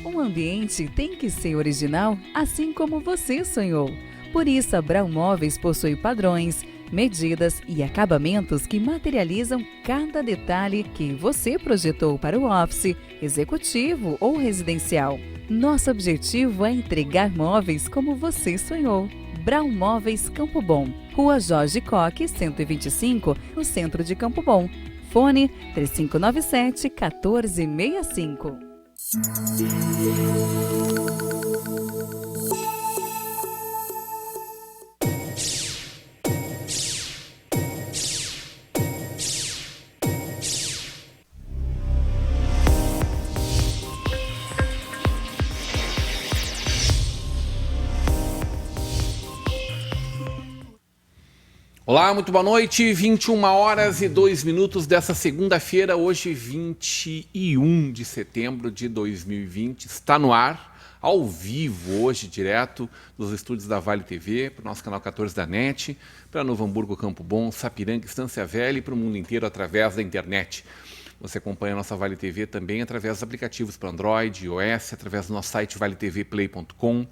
Um ambiente tem que ser original, assim como você sonhou. Por isso, a Brown Móveis possui padrões, medidas e acabamentos que materializam cada detalhe que você projetou para o office, executivo ou residencial. Nosso objetivo é entregar móveis como você sonhou. Brown Móveis Campo Bom, Rua Jorge Coque, 125, no centro de Campo Bom. Fone 3597-1465. Olá, muito boa noite, 21h02 dessa segunda-feira, hoje 21 de setembro de 2020, está no ar, ao vivo, hoje, direto dos estúdios da Vale TV, para o nosso canal 14 da NET, para Novo Hamburgo, Campo Bom, Sapiranga, Estância Velha e para o mundo inteiro através da internet. Você acompanha a nossa Vale TV também através dos aplicativos para Android, iOS, através do nosso site valetvplay.com,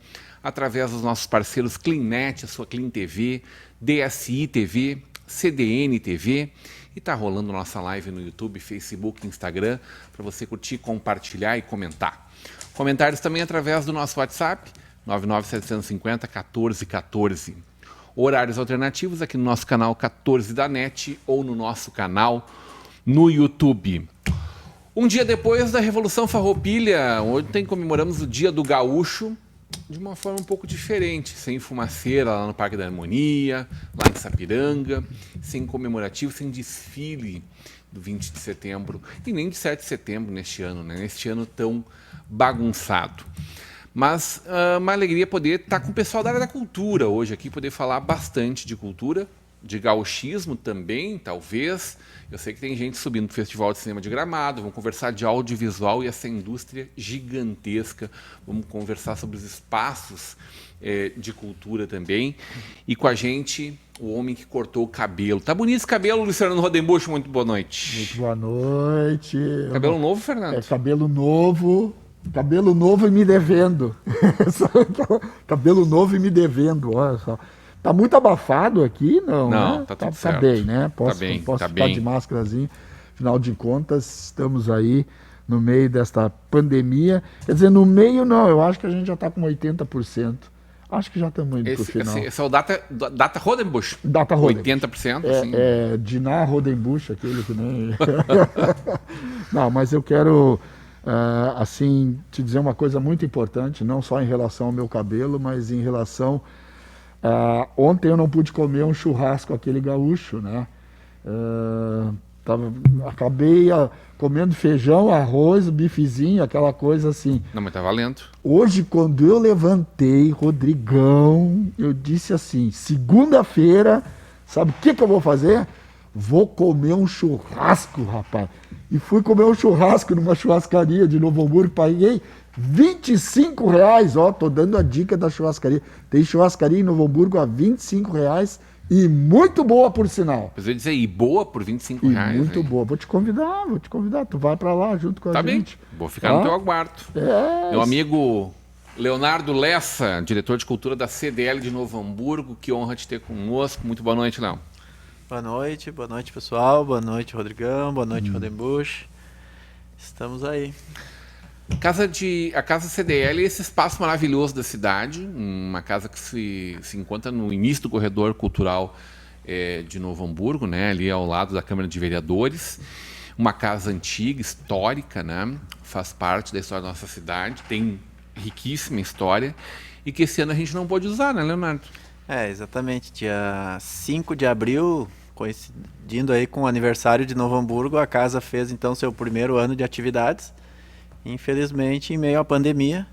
através dos nossos parceiros CleanNet, a sua Clean TV, DSI TV, CDN TV, e está rolando nossa live no YouTube, Facebook, Instagram, para você curtir, compartilhar e comentar. Comentários também através do nosso WhatsApp, 99750-1414. Horários alternativos aqui no nosso canal 14 da NET ou no nosso canal no YouTube. Um dia depois da Revolução Farroupilha, ontem comemoramos o Dia do Gaúcho, de uma forma um pouco diferente, sem fumaceira lá no Parque da Harmonia, lá em Sapiranga, sem comemorativo, sem desfile do 20 de setembro e nem de 7 de setembro neste ano, né? Neste ano tão bagunçado. Mas uma alegria poder estar com o pessoal da área da cultura hoje aqui, poder falar bastante de cultura, de gauchismo também, talvez. Eu sei que tem gente subindo para o Festival de Cinema de Gramado, vamos conversar de audiovisual e essa indústria gigantesca, vamos conversar sobre os espaços de cultura também. E com a gente, o homem que cortou o cabelo. Tá bonito esse cabelo, Luciano Rodenbusch, muito boa noite. Muito boa noite. Cabelo novo, Fernando? Cabelo novo e me devendo. Cabelo novo e me devendo, olha só. Tá muito abafado aqui, não? Não, né? tá tudo Tá certo. bem, né? Posso Tá ficar bem. de máscarazinho. Afinal de contas, estamos aí no meio desta pandemia. Quer dizer, no meio não, eu acho que a gente já está com 80%. Acho que já estamos indo para o final. Esse é o Data Rodenbusch. Data Rodenbusch. 80%, assim. Dinar Rodenbusch, aquele que nem... Não, mas eu quero, assim, te dizer uma coisa muito importante, não só em relação ao meu cabelo, mas em relação... ontem eu não pude comer um churrasco, aquele gaúcho, né? Acabei comendo feijão, arroz, bifezinho, aquela coisa assim. Não, mas tá valendo. Hoje, quando eu levantei, Rodrigão, eu disse assim, segunda-feira, sabe o que eu vou fazer? Vou comer um churrasco, rapaz. E fui comer um churrasco numa churrascaria de Novo Hamburgo, paguei R$25, ó, tô dando a dica da churrascaria. Tem churrascaria em Novo Hamburgo a R$25 e muito boa, por sinal. Mas eu ia dizer, e boa por R$25. Muito hein? boa. Vou te convidar. Tu vai pra lá junto com a gente. Tá bem, vou ficar no teu aguardo. É. Meu amigo Leonardo Lessa, diretor de cultura da CDL de Novo Hamburgo, que honra te ter conosco. Muito boa noite, Léo. Boa noite pessoal, boa noite Rodrigão, boa noite Rodenbusch. Estamos aí. A Casa CDL é esse espaço maravilhoso da cidade, uma casa que se encontra no início do corredor cultural de Novo Hamburgo, né, ali ao lado da Câmara de Vereadores. Uma casa antiga, histórica, né, faz parte da história da nossa cidade, tem riquíssima história e que esse ano a gente não pôde usar, né, Leonardo? Exatamente, dia 5 de abril, coincidindo aí com o aniversário de Novo Hamburgo, a casa fez então seu primeiro ano de atividades. Infelizmente, em meio à pandemia,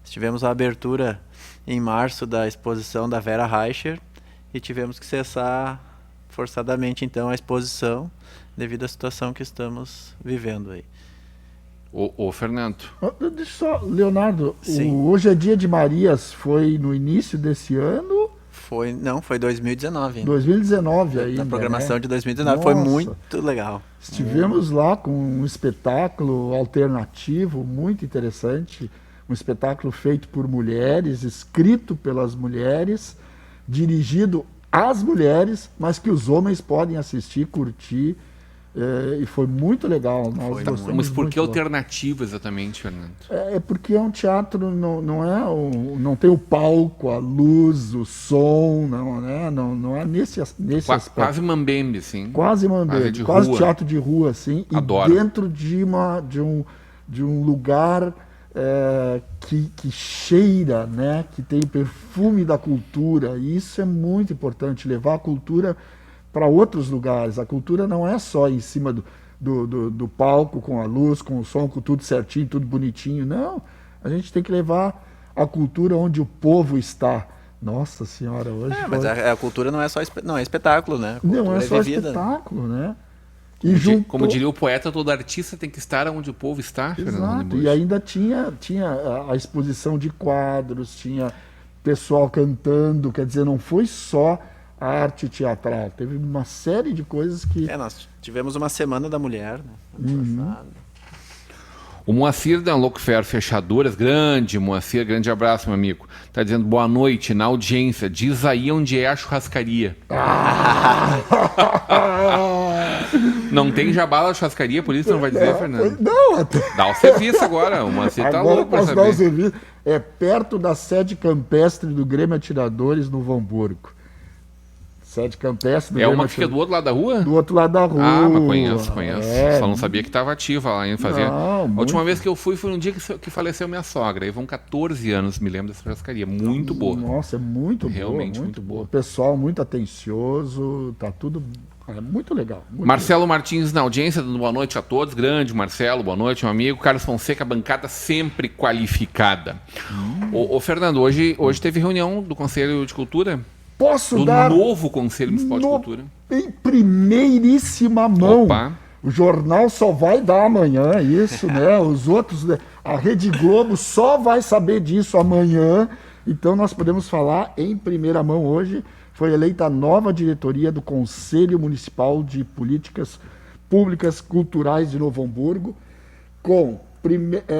tivemos a abertura em março da exposição da Vera Reicher e tivemos que cessar forçadamente então a exposição devido à situação que estamos vivendo aí. Ô Fernando. Deixa só, Leonardo, Sim. hoje é dia de Marias, foi no início desse ano Foi 2019. 2019 ainda, Na programação né? de 2019. Nossa. Foi muito legal. Estivemos lá com um espetáculo alternativo muito interessante, um espetáculo feito por mulheres, escrito pelas mulheres, dirigido às mulheres, mas que os homens podem assistir, curtir, e foi muito legal. Nós gostamos Mas por que muito. alternativa exatamente, Fernando? É porque é um teatro, não tem o palco, a luz, o som, não é nesse aspecto. Quase Mambembe, sim. Quase de quase rua. teatro de rua, assim, Adoro. e dentro de um lugar que cheira, né, que tem o perfume da cultura, e isso é muito importante, levar a cultura para outros lugares. A cultura não é só em cima do palco, com a luz, com o som, com tudo certinho, tudo bonitinho, não. A gente tem que levar a cultura onde o povo está. Nossa Senhora, hoje Mas a cultura não é só não é espetáculo, né? A não cultura é só vivida. espetáculo, né? E Como diria o poeta, todo artista tem que estar onde o povo está, Fernando Exato, Limbucci. e ainda tinha a exposição de quadros, tinha pessoal cantando, quer dizer, não foi só a arte teatral, teve uma série de coisas que... Nós tivemos uma Semana da Mulher, né? O Moacir da Lookfair Fechaduras, grande Moacir, grande abraço, meu amigo. Tá dizendo boa noite na audiência. Diz aí onde é a churrascaria. Não tem jabá da churrascaria, por isso não vai dizer, Fernando? Não, Dá o serviço agora. O Moacir tá agora louco pra posso dar o saber. serviço. É perto da sede campestre do Grêmio Atiradores, no Novo Hamburgo. Sede campestre do É Grêmio uma que fica do outro lado da rua? do outro lado da rua. Ah, mas conheço. É, Só não sabia que estava ativa lá. Hein? Fazia... Não, A última muito. vez que eu fui foi no dia que faleceu minha sogra. Aí vão 14 anos, me lembro dessa churrascaria. Muito boa. Nossa, é muito Realmente boa. muito boa. O pessoal muito atencioso, tá tudo... É muito legal. Muito Marcelo Martins na audiência, dando boa noite a todos. Grande Marcelo, boa noite, meu amigo. Carlos Fonseca, bancada sempre qualificada. Ô, Fernando, hoje teve reunião do Conselho de Cultura? Posso Do dar novo Conselho Municipal de Cultura? em primeiríssima mão. Opa. O jornal só vai dar amanhã isso, né? Os outros, né? A Rede Globo só vai saber disso amanhã. Então nós podemos falar em primeira mão hoje. Foi eleita a nova diretoria do Conselho Municipal de Políticas Públicas Culturais de Novo Hamburgo, com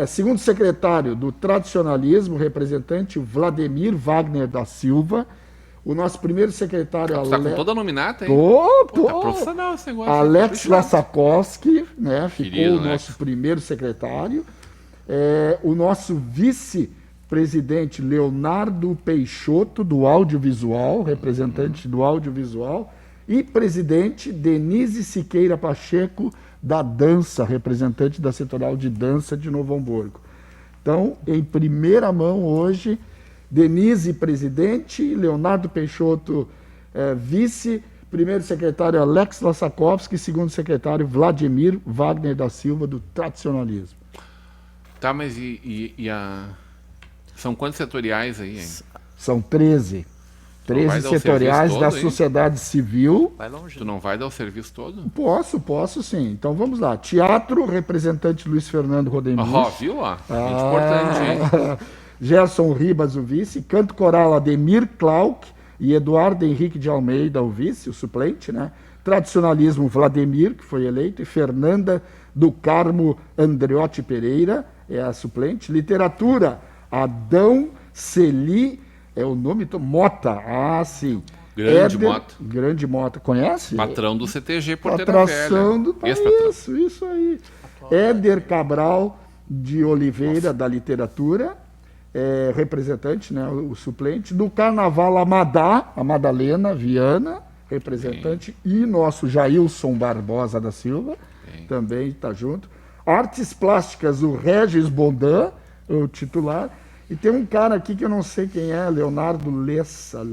segundo secretário do Tradicionalismo, representante Vladimir Wagner da Silva, o nosso primeiro secretário... Tá com toda a nominata, hein? Tô. Tá profissional esse negócio. Alex Caprichado. Lassakowski, né? Ficou Querido, o nosso primeiro secretário. O nosso vice-presidente Leonardo Peixoto, do audiovisual, representante do audiovisual, e presidente Denise Siqueira Pacheco, da dança, representante da Setorial de Dança de Novo Hamburgo. Então, em primeira mão hoje, Denise, presidente, Leonardo Peixoto, vice, primeiro secretário Alex Lassakowski, segundo secretário Vladimir Wagner da Silva, do Tradicionalismo. Tá, mas são quantos setoriais aí, hein? São 13. vai 13 dar o serviço setoriais todo, da hein? sociedade civil. Vai longe. Tu não vai dar o serviço todo? Posso sim. Então vamos lá. Teatro, representante Luiz Fernando Rodemir. Ó, viu? Ó, gente importante, hein? Gerson Ribas, o vice. Canto coral, Ademir Klauk e Eduardo Henrique de Almeida, o vice, o suplente, né? Tradicionalismo, Vladimir, que foi eleito, e Fernanda do Carmo Andreotti Pereira, é a suplente. Literatura, Adão Celi, é o nome, Mota. Ah, sim. Grande Mota. Grande Mota. Conhece? Patrão do CTG Porteira Atração Velha. do... Ex-patrão. Isso aí. Éder Cabral de Oliveira, da literatura, representante, né, o suplente. Do Carnaval, a Madalena Viana, representante. E nosso Jailson Barbosa da Silva, também está junto. Artes Plásticas, o Regis Bondan, o titular. E tem um cara aqui que eu não sei quem é, Leonardo Lessa.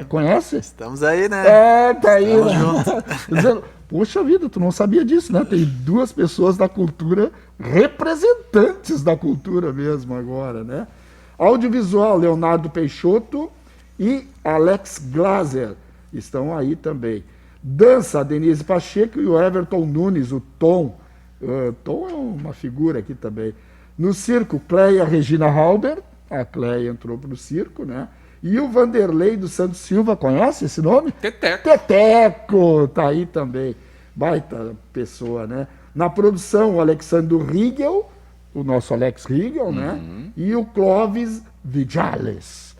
Conhece? Estamos aí, né? Tá aí. Estamos Né? Dizendo, poxa vida, tu não sabia disso, né? Tem duas pessoas da cultura, representantes da cultura mesmo agora, né? Audiovisual, Leonardo Peixoto e Alex Glaser estão aí também. Dança, Denise Pacheco e o Everton Nunes, o Tom. Tom é uma figura aqui também. No circo, Cleia Regina Halber, a Cleia entrou para o circo, né? E o Vanderlei dos Santos Silva, conhece esse nome? Teteco. Teteco, tá aí também. Baita pessoa, né? Na produção, o Alexandre Riegel, o nosso Alex Riegel, né? E o Clóvis Vijales.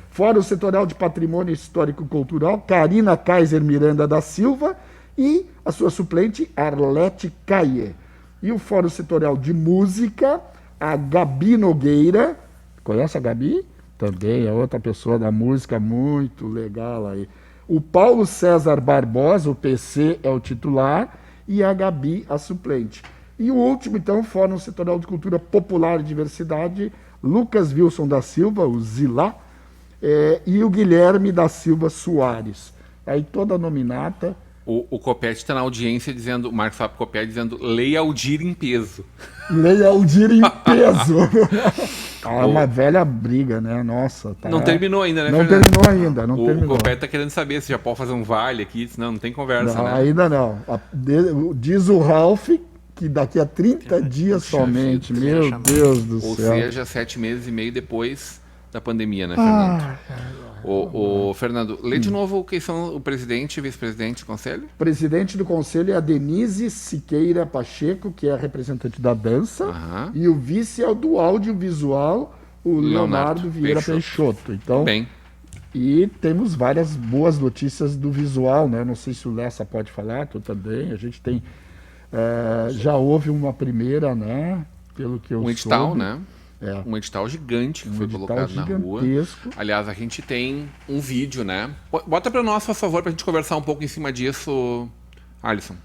Fórum Setorial de Patrimônio Histórico e Cultural, Karina Kaiser Miranda da Silva e a sua suplente, Arlete Caie. E o Fórum Setorial de Música, a Gabi Nogueira. Conhece a Gabi? Também é outra pessoa da música muito legal aí. O Paulo César Barbosa, o PC, é o titular, e a Gabi, a suplente. E o último, então, Fórum Setorial de Cultura Popular e Diversidade, Lucas Wilson da Silva, o Zilá, e o Guilherme da Silva Soares. Aí toda a nominata. O Copete está na audiência dizendo, o Marcos Fábio Copete dizendo, Lei Aldir em peso. Lei Aldir em peso. É uma velha briga, né? Nossa. Tá... Não terminou ainda, né, Não Fernando? terminou ainda, não terminou. O Copete está querendo saber se já pode fazer um vale aqui. Não tem conversa, Não, né? ainda não. Diz o Ralph que daqui a 30 dias somente. Meu Deus do Ou céu. seja, 7 meses e meio depois da pandemia, né, Fernando? Fernando, lê de novo quem são o presidente e vice-presidente do conselho. Presidente do conselho é a Denise Siqueira Pacheco, que é a representante da dança, e o vice é o do audiovisual, o Leonardo Vieira Peixoto. Então, bem. E temos várias boas notícias do visual, né? Não sei se o Lessa pode falar, tu também. A gente tem... já houve uma primeira, né? Pelo que eu edital, soube. né? Um edital gigante que foi colocado na rua. Aliás, a gente tem um vídeo, né? Bota para nós, por favor, para a gente conversar um pouco em cima disso, Alisson.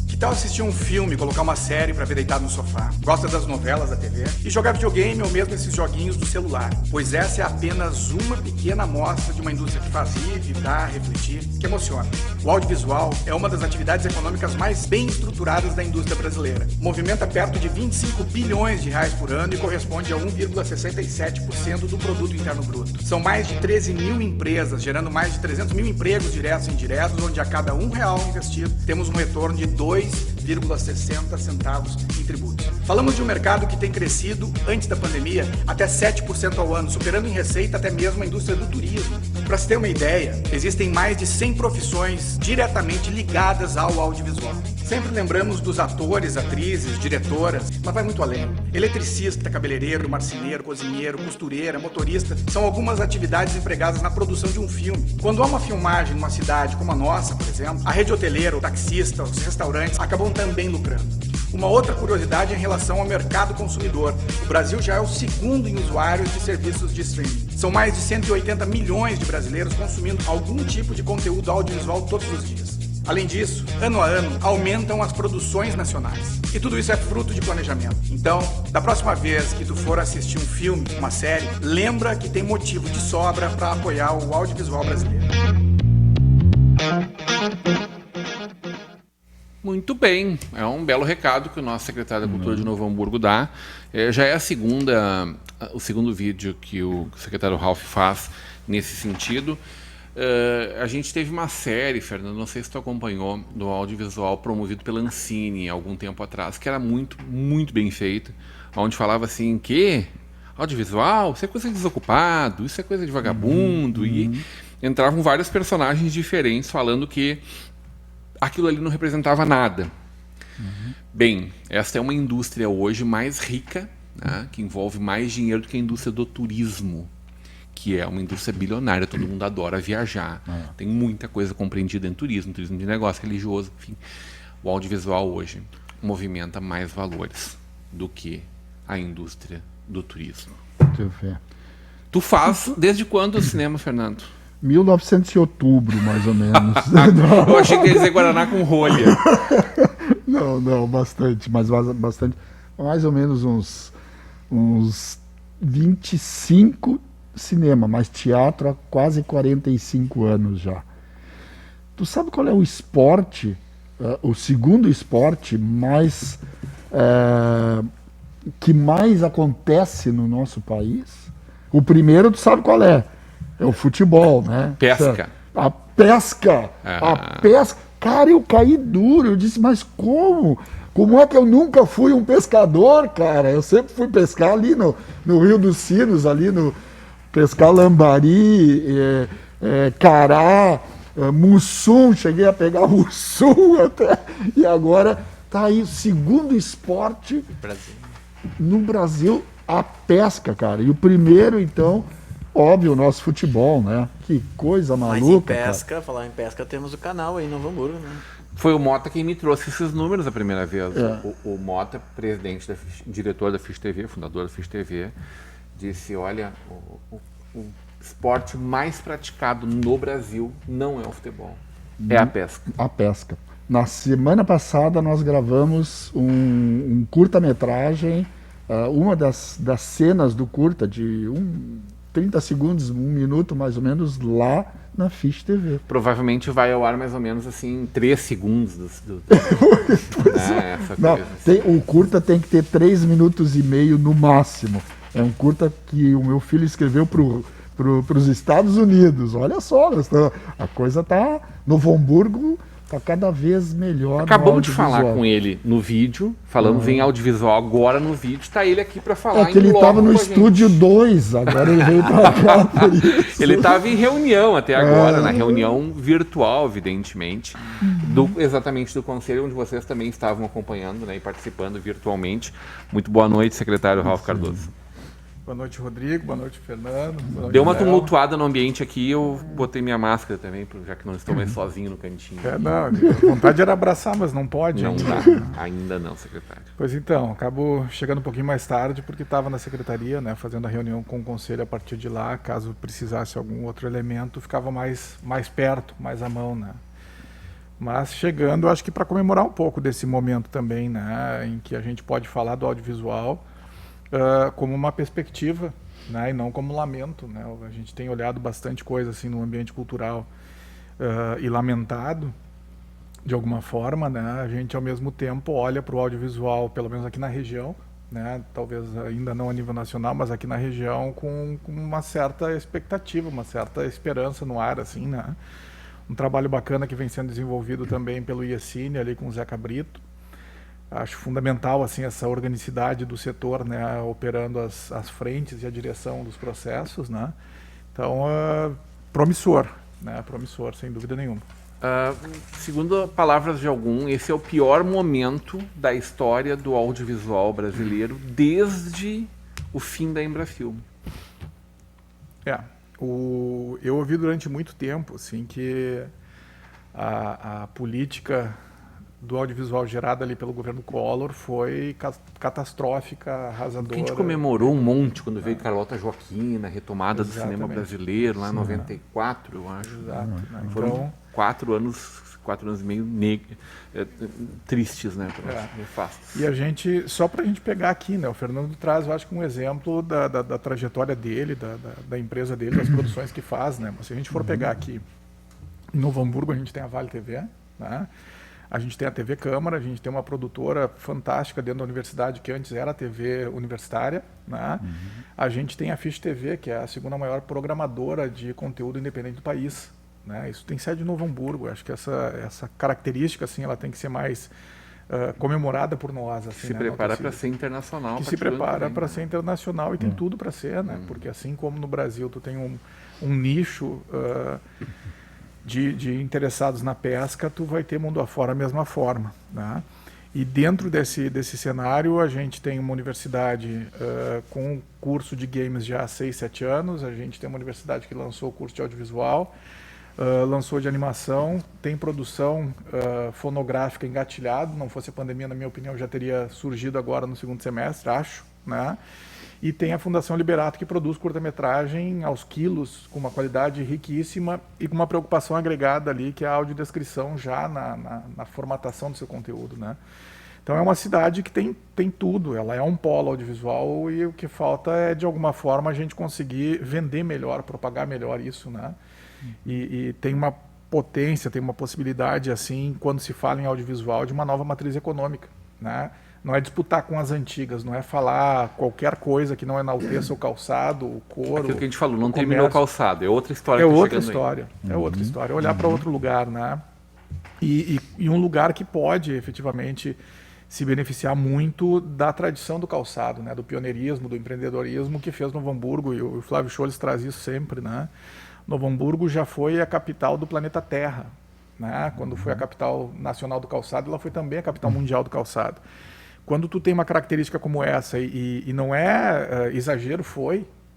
Que tal assistir um filme, colocar uma série pra ver deitado no sofá? Gosta das novelas da TV? E jogar videogame ou mesmo esses joguinhos do celular? Pois essa é apenas uma pequena amostra de uma indústria que faz rir, vibrar, refletir, que emociona. O audiovisual é uma das atividades econômicas mais bem estruturadas da indústria brasileira. Movimenta perto de 25 bilhões de reais por ano e corresponde a 1,67% do produto interno bruto. São mais de 13 mil empresas, gerando mais de 300 mil empregos diretos e indiretos, onde a cada R$1 investido, temos um retorno de 2,60 centavos em tributos. Falamos de um mercado que tem crescido, antes da pandemia, até 7% ao ano, superando em receita até mesmo a indústria do turismo. Para se ter uma ideia, existem mais de 100 profissões diretamente ligadas ao audiovisual. Sempre lembramos dos atores, atrizes, diretoras, mas vai muito além. Eletricista, cabeleireiro, marceneiro, cozinheiro, costureira, motorista, são algumas atividades empregadas na produção de um filme. Quando há uma filmagem numa cidade como a nossa, por exemplo, a rede hoteleira, o taxista, os restaurantes acabam também lucrando. Uma outra curiosidade é em relação ao mercado consumidor. O Brasil já é o segundo em usuários de serviços de streaming. São mais de 180 milhões de brasileiros consumindo algum tipo de conteúdo audiovisual todos os dias. Além disso, ano a ano, aumentam as produções nacionais. E tudo isso é fruto de planejamento. Então, da próxima vez que tu for assistir um filme, uma série, lembra que tem motivo de sobra para apoiar o audiovisual brasileiro. Muito bem, é um belo recado que o nosso secretário da Cultura de Novo Hamburgo dá. Já é o segundo vídeo que o secretário Ralph faz nesse sentido. A gente teve uma série, Fernando, não sei se tu acompanhou, do audiovisual promovido pela Ancine algum tempo atrás, que era muito, muito bem feita, onde falava assim, que audiovisual, isso é coisa de desocupado, isso é coisa de vagabundo, e entravam vários personagens diferentes falando que aquilo ali não representava nada. Bem, esta é uma indústria hoje mais rica, né, que envolve mais dinheiro do que a indústria do turismo, que é uma indústria bilionária, todo mundo adora viajar, tem muita coisa compreendida em turismo de negócio, religioso, enfim. O audiovisual hoje movimenta mais valores do que a indústria do turismo. Deixa eu ver. Tu faz desde quando o cinema, Fernando? 1900 de outubro, mais ou menos. Eu achei que ia dizer Guaraná com rolha. Não, bastante, mas bastante. Mais ou menos uns 25 cinema, mas teatro há quase 45 anos já. Tu sabe qual é o esporte, o segundo esporte mais que mais acontece no nosso país? O primeiro, tu sabe qual é? É o futebol, né? Pesca. A pesca. Cara, eu caí duro. Eu disse, mas como? Como é que eu nunca fui um pescador, cara? Eu sempre fui pescar ali no Rio dos Sinos, ali no pescar lambari, cará, mussum, cheguei a pegar mussum até, e agora tá aí o segundo esporte no Brasil, a pesca, cara. E o primeiro, então, óbvio, o nosso futebol, né? Que coisa Mas maluca, em pesca, falar em pesca, temos o canal aí em Novo Hamburgo, né? Foi o Mota quem me trouxe esses números a primeira vez. É. O Mota, presidente, diretor da Fish TV, fundador da Fish TV, disse, olha, o esporte mais praticado no Brasil não é o futebol, é a pesca. A pesca. Na semana passada nós gravamos um curta-metragem, uma das cenas do curta, de 30 segundos, 1 minuto mais ou menos, lá na Fish TV. Provavelmente vai ao ar mais ou menos assim, em 3 segundos. Essa Não, coisa, assim. o curta tem que ter 3 minutos e meio no máximo. É um curta que o meu filho escreveu para os Estados Unidos. Olha só, a coisa tá... Novo Hamburgo está cada vez melhor. Acabamos de falar com ele no vídeo, falamos em audiovisual, agora no vídeo está ele aqui para falar. É que ele estava no estúdio 2, agora ele veio para cá por isso. Ele estava em reunião até agora, na reunião virtual, evidentemente, exatamente do conselho, onde vocês também estavam acompanhando, né, e participando virtualmente. Muito boa noite, secretário Ralf Cardoso. Boa noite, Rodrigo. Boa noite, Fernando. Boa noite, Deu uma Léo. tumultuada no ambiente aqui, eu botei minha máscara também, já que não estou mais sozinho no cantinho. Não, a vontade era abraçar, mas não pode. Não ainda. dá, ainda não, secretário. Pois então, acabo chegando um pouquinho mais tarde, porque estava na secretaria, né, fazendo a reunião com o conselho a partir de lá. Caso precisasse algum outro elemento, ficava mais perto, mais à mão, né. Mas chegando, acho que para comemorar um pouco desse momento também, né, em que a gente pode falar do audiovisual como uma perspectiva, né, e não como lamento, né. A gente tem olhado bastante coisa assim no ambiente cultural e lamentado de alguma forma, né. A gente ao mesmo tempo olha para o audiovisual, pelo menos aqui na região, né, talvez ainda não a nível nacional, mas aqui na região com uma certa expectativa, uma certa esperança no ar, assim, né. Um trabalho bacana que vem sendo desenvolvido também pelo IECine, ali com o Zeca Brito. Acho fundamental assim essa organicidade do setor, né, operando as frentes e a direção dos processos, né. Então, promissor, né, promissor, sem dúvida nenhuma. Segundo palavras de algum, esse é o pior momento da história do audiovisual brasileiro desde o fim da Embrafilme. Eu ouvi durante muito tempo assim, que a política do audiovisual gerada ali pelo governo Collor foi catastrófica, arrasadora. A gente comemorou um monte quando veio Carlota Joaquim, na retomada do cinema brasileiro, lá em 94, eu acho. Exato. Foram Então, 4 anos e meio tristes, né? E a gente, só para a gente pegar aqui, né? O Fernando traz, eu acho que um exemplo da trajetória dele, da empresa dele, das produções que faz, né? Mas se a gente for pegar aqui, em Novo Hamburgo a gente tem a Vale TV, né? A gente tem a TV Câmara, a gente tem uma produtora fantástica dentro da universidade, que antes era a TV universitária, né? A gente tem a Fish TV, que é a segunda maior programadora de conteúdo independente do país, né? Isso tem sede em Novo Hamburgo. Acho que essa característica assim, ela tem que ser mais comemorada por nós. Assim, se prepara para ser internacional. Que se prepara para ser internacional e tem tudo para ser, né? Porque assim como no Brasil tu tem um nicho de interessados na pesca, tu vai ter mundo afora a mesma forma, né? E dentro desse cenário, a gente tem uma universidade com curso de games já há 6, 7 anos, a gente tem uma universidade que lançou o curso de audiovisual, lançou de animação, tem produção fonográfica engatilhado, não fosse a pandemia, na minha opinião, já teria surgido agora no segundo semestre, acho, né? E tem a Fundação Liberato, que produz curta-metragem aos quilos, com uma qualidade riquíssima e com uma preocupação agregada ali, que é a audiodescrição já na formatação do seu conteúdo, né? Então é uma cidade que tem tudo, ela é um polo audiovisual e o que falta é, de alguma forma, a gente conseguir vender melhor, propagar melhor isso, né? E tem uma potência, tem uma possibilidade, assim, quando se fala em audiovisual, de uma nova matriz econômica, né? Não é disputar com as antigas, não é falar qualquer coisa que não enalteça o calçado, o couro. Aquilo que a gente falou, não terminou o calçado, é outra história. É outra história, olhar para outro lugar, né? E um lugar que pode efetivamente se beneficiar muito da tradição do calçado, né? Do pioneirismo, do empreendedorismo que fez Novo Hamburgo, e o Flávio Scholz traz isso sempre, né? Novo Hamburgo já foi a capital do planeta Terra, né? Quando foi a capital nacional do calçado, ela foi também a capital mundial do calçado. Quando tu tem uma característica como essa, e não é exagero,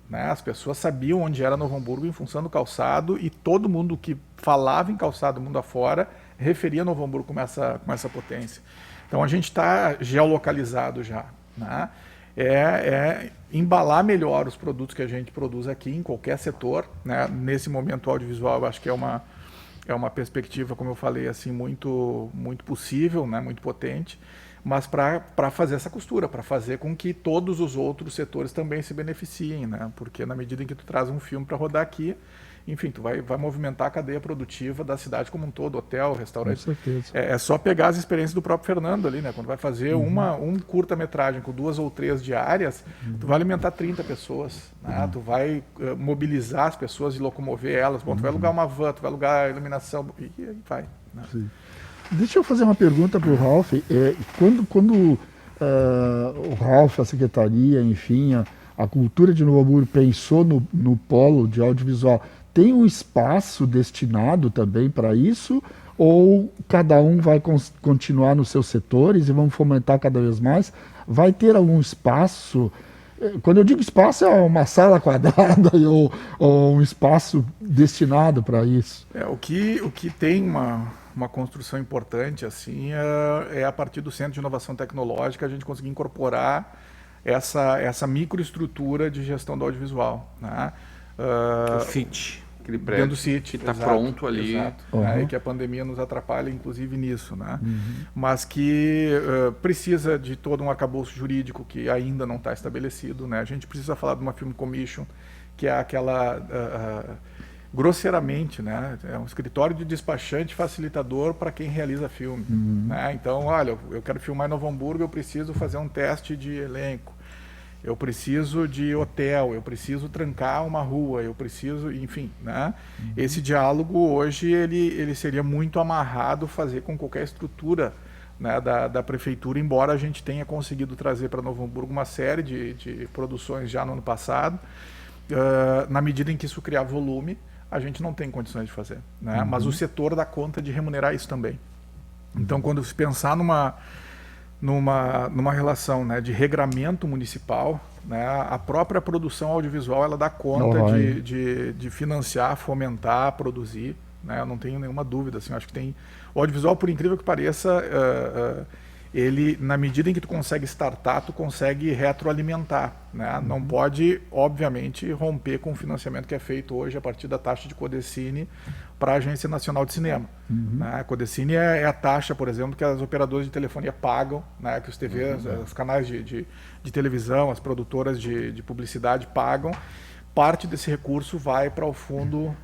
né? As pessoas sabiam onde era Novo Hamburgo em função do calçado, e todo mundo que falava em calçado mundo afora referia Novo Hamburgo com essa potência. Então a gente está geolocalizado já, né? Embalar melhor os produtos que a gente produz aqui em qualquer setor, né? Nesse momento o audiovisual eu acho que é uma perspectiva, como eu falei, assim, muito, muito possível, né? Muito potente, mas para fazer essa costura, para fazer com que todos os outros setores também se beneficiem, né? Porque na medida em que tu traz um filme para rodar aqui, enfim, tu vai movimentar a cadeia produtiva da cidade como um todo, hotel, restaurante. Com certeza. É só pegar as experiências do próprio Fernando ali, né? Quando vai fazer um curta-metragem com 2 ou 3 diárias, tu vai alimentar 30 pessoas, né? Tu vai mobilizar as pessoas e locomover elas. Bom, tu vai alugar uma van, tu vai alugar a iluminação, e vai. Né? Sim. Deixa eu fazer uma pergunta para o Ralf. Quando o Ralf, a secretaria, enfim, a cultura de Novo Hamburgo pensou no polo de audiovisual, tem um espaço destinado também para isso? Ou cada um vai continuar nos seus setores e vamos fomentar cada vez mais? Vai ter algum espaço? Quando eu digo espaço, é uma sala quadrada ou um espaço destinado para isso? O que tem uma construção importante assim é a partir do Centro de Inovação Tecnológica a gente conseguir incorporar essa microestrutura de gestão do audiovisual, né? O CIT, aquele prédio dentro do CIT, que está pronto ali. Exato, Uhum. e que a pandemia nos atrapalha, inclusive, nisso, né? Mas que precisa de todo um arcabouço jurídico que ainda não está estabelecido, né? A gente precisa falar de uma Film Commission, que é aquela... grosseiramente, né? É um escritório de despachante facilitador para quem realiza filme. Né? Então, olha, eu quero filmar em Novo Hamburgo, eu preciso fazer um teste de elenco, eu preciso de hotel, eu preciso trancar uma rua, eu preciso, enfim, né? Esse diálogo hoje ele seria muito amarrado fazer com qualquer estrutura, né, da prefeitura, embora a gente tenha conseguido trazer para Novo Hamburgo uma série de produções já no ano passado. Na medida em que isso criar volume, a gente não tem condições de fazer, né? Mas o setor dá conta de remunerar isso também. Então, quando se pensar numa relação, né, de regramento municipal, né, a própria produção audiovisual ela dá conta de financiar, fomentar, produzir, né? Eu não tenho nenhuma dúvida, assim, eu acho que tem o audiovisual, por incrível que pareça, ele, na medida em que tu consegue startar, tu consegue retroalimentar, né? Não pode, obviamente, romper com o financiamento que é feito hoje a partir da taxa de Codecine para a Agência Nacional de Cinema. Né? A Codecine é a taxa, por exemplo, que as operadoras de telefonia pagam, né? Que os TVs, os canais de televisão, as produtoras de publicidade pagam. Parte desse recurso vai para o fundo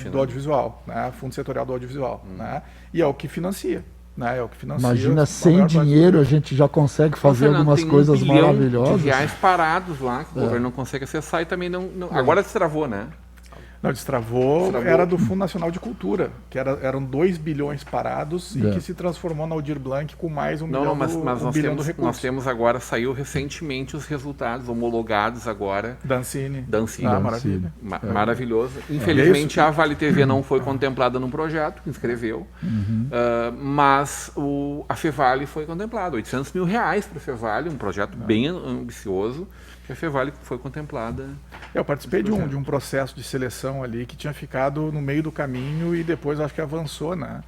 do audiovisual, né? Fundo setorial do audiovisual, né? E é o que financia. Né? É o que financia. Imagina, sem dinheiro a gente já consegue fazer algumas coisas maravilhosas. De reais parados lá, que o governo não consegue acessar e também não... Agora destravou, né? Não, destravou. Era do Fundo Nacional de Cultura, que eram 2 bilhões parados e que se transformou na Aldir Blanc com mais um bilhão mas do recurso. Nós temos agora, saiu recentemente os resultados homologados agora. Dancine. Maravilha. Maravilhoso. Infelizmente a Vale TV não foi contemplada no projeto, que inscreveu, mas a Fevale foi contemplada. R$800 mil para a Fevale, um projeto bem ambicioso, que a Fevale foi contemplada. Eu participei de um processo de seleção ali que tinha ficado no meio do caminho e depois acho que avançou, né?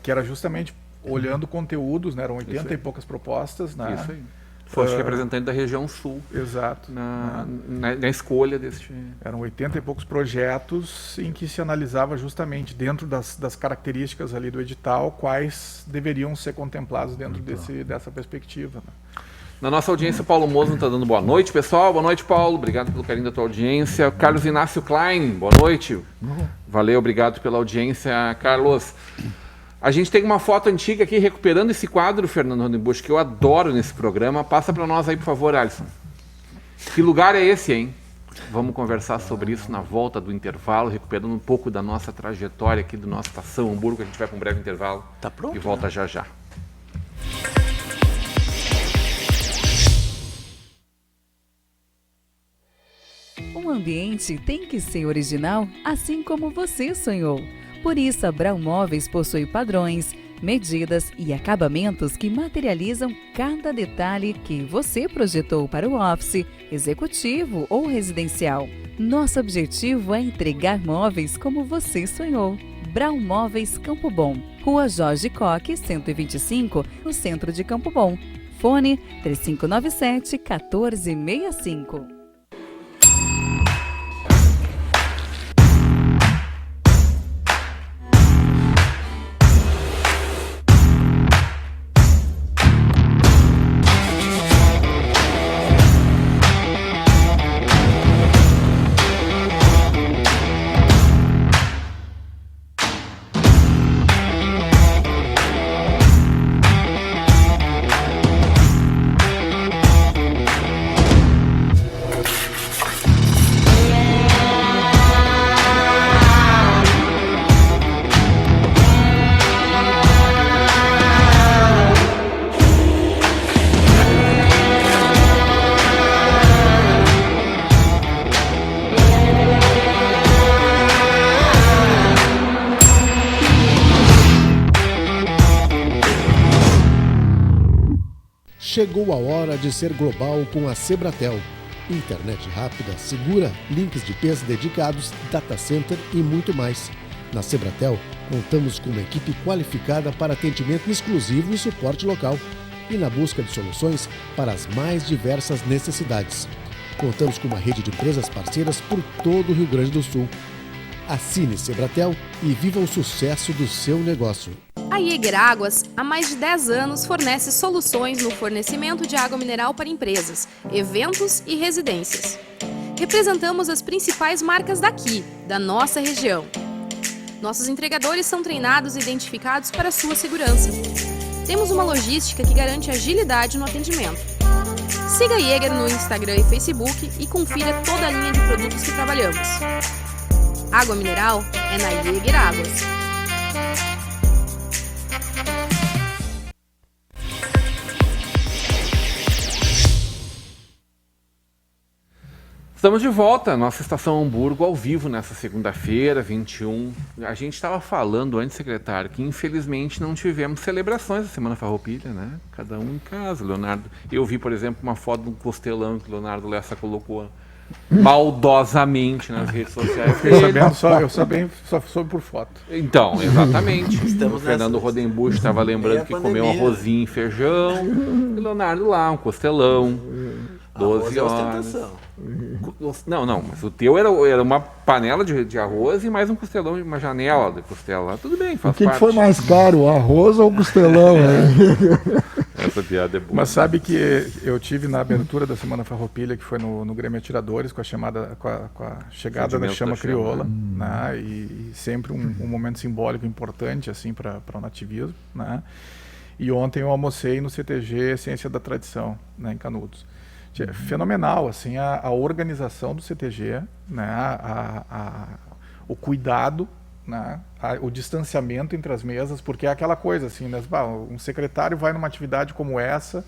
Que era justamente olhando conteúdos, né? Eram 80 e poucas propostas, né? Isso aí. Foste representante da região sul. Exato. Na escolha deste... Eram 80 e poucos projetos em que se analisava justamente dentro das características ali do edital quais deveriam ser contemplados dentro dessa perspectiva, né? Na nossa audiência, o Paulo Mozo está dando boa noite, pessoal. Boa noite, Paulo. Obrigado pelo carinho da tua audiência. Carlos Inácio Klein, boa noite. Valeu, obrigado pela audiência, Carlos. A gente tem uma foto antiga aqui recuperando esse quadro, Fernando Hondenbusch, que eu adoro nesse programa. Passa para nós aí, por favor, Alisson. Que lugar é esse, hein? Vamos conversar sobre isso na volta do intervalo, recuperando um pouco da nossa trajetória aqui do nosso Estação Hamburgo. A gente vai para um breve intervalo Tá pronto, e volta já já. Um ambiente tem que ser original, assim como você sonhou. Por isso, a Brau Móveis possui padrões, medidas e acabamentos que materializam cada detalhe que você projetou para o office, executivo ou residencial. Nosso objetivo é entregar móveis como você sonhou. Brau Móveis Campo Bom, Rua Jorge Coque, 125, no centro de Campo Bom. Fone 3597-1465. Chegou a hora de ser global com a Sebratel. Internet rápida, segura, links de peça dedicados, data center e muito mais. Na Sebratel, contamos com uma equipe qualificada para atendimento exclusivo e suporte local. E na busca de soluções para as mais diversas necessidades. Contamos com uma rede de empresas parceiras por todo o Rio Grande do Sul. Assine Sebratel e viva o sucesso do seu negócio. A Jäger Águas, há mais de 10 anos, fornece soluções no fornecimento de água mineral para empresas, eventos e residências. Representamos as principais marcas daqui, da nossa região. Nossos entregadores são treinados e identificados para a sua segurança. Temos uma logística que garante agilidade no atendimento. Siga a Jäger no Instagram e Facebook e confira toda a linha de produtos que trabalhamos. Água mineral é na Jäger Águas. Estamos de volta, nossa Estação Hamburgo ao vivo nessa segunda-feira, 21. A gente estava falando antes, secretário, que infelizmente não tivemos celebrações da Semana Farroupilha, né? Cada um em casa, Leonardo. Eu vi, por exemplo, uma foto de um costelão que o Leonardo Lessa colocou maldosamente nas redes sociais. Eu só soube por foto. Então, exatamente. Estamos o Fernando Rodenbusch estava lembrando que comeu um arrozinho e feijão. E o Leonardo lá, um costelão. 12 horas. Não, mas o teu era uma panela de arroz e mais um costelão, uma janela de costela. Tudo bem, faz parte. O que foi mais caro, o arroz ou o costelão? Essa piada é boa. Mas sabe que eu tive na abertura da Semana Farroupilha, que foi no Grêmio Atiradores, com a chegada da chama crioula, né? E sempre um momento simbólico importante assim para o nativismo, né? E ontem eu almocei no CTG Essência da Tradição, né, em Canudos. Fenomenal, assim, a organização do CTG, né, o cuidado, né, o distanciamento entre as mesas, porque é aquela coisa assim, né, um secretário vai numa atividade como essa,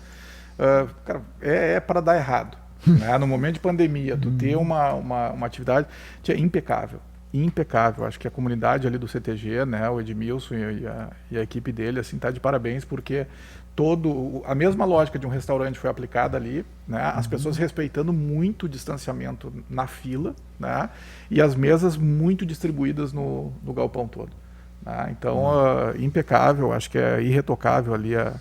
cara, é para dar errado, né, no momento de pandemia, tu ter uma atividade impecável, acho que a comunidade ali do CTG, né, o Edmilson e a equipe dele, assim, tá de parabéns, porque a mesma lógica de um restaurante foi aplicada ali, né? As pessoas respeitando muito o distanciamento na fila, né? E as mesas muito distribuídas no galpão todo, né? Então, impecável, acho que é irretocável ali a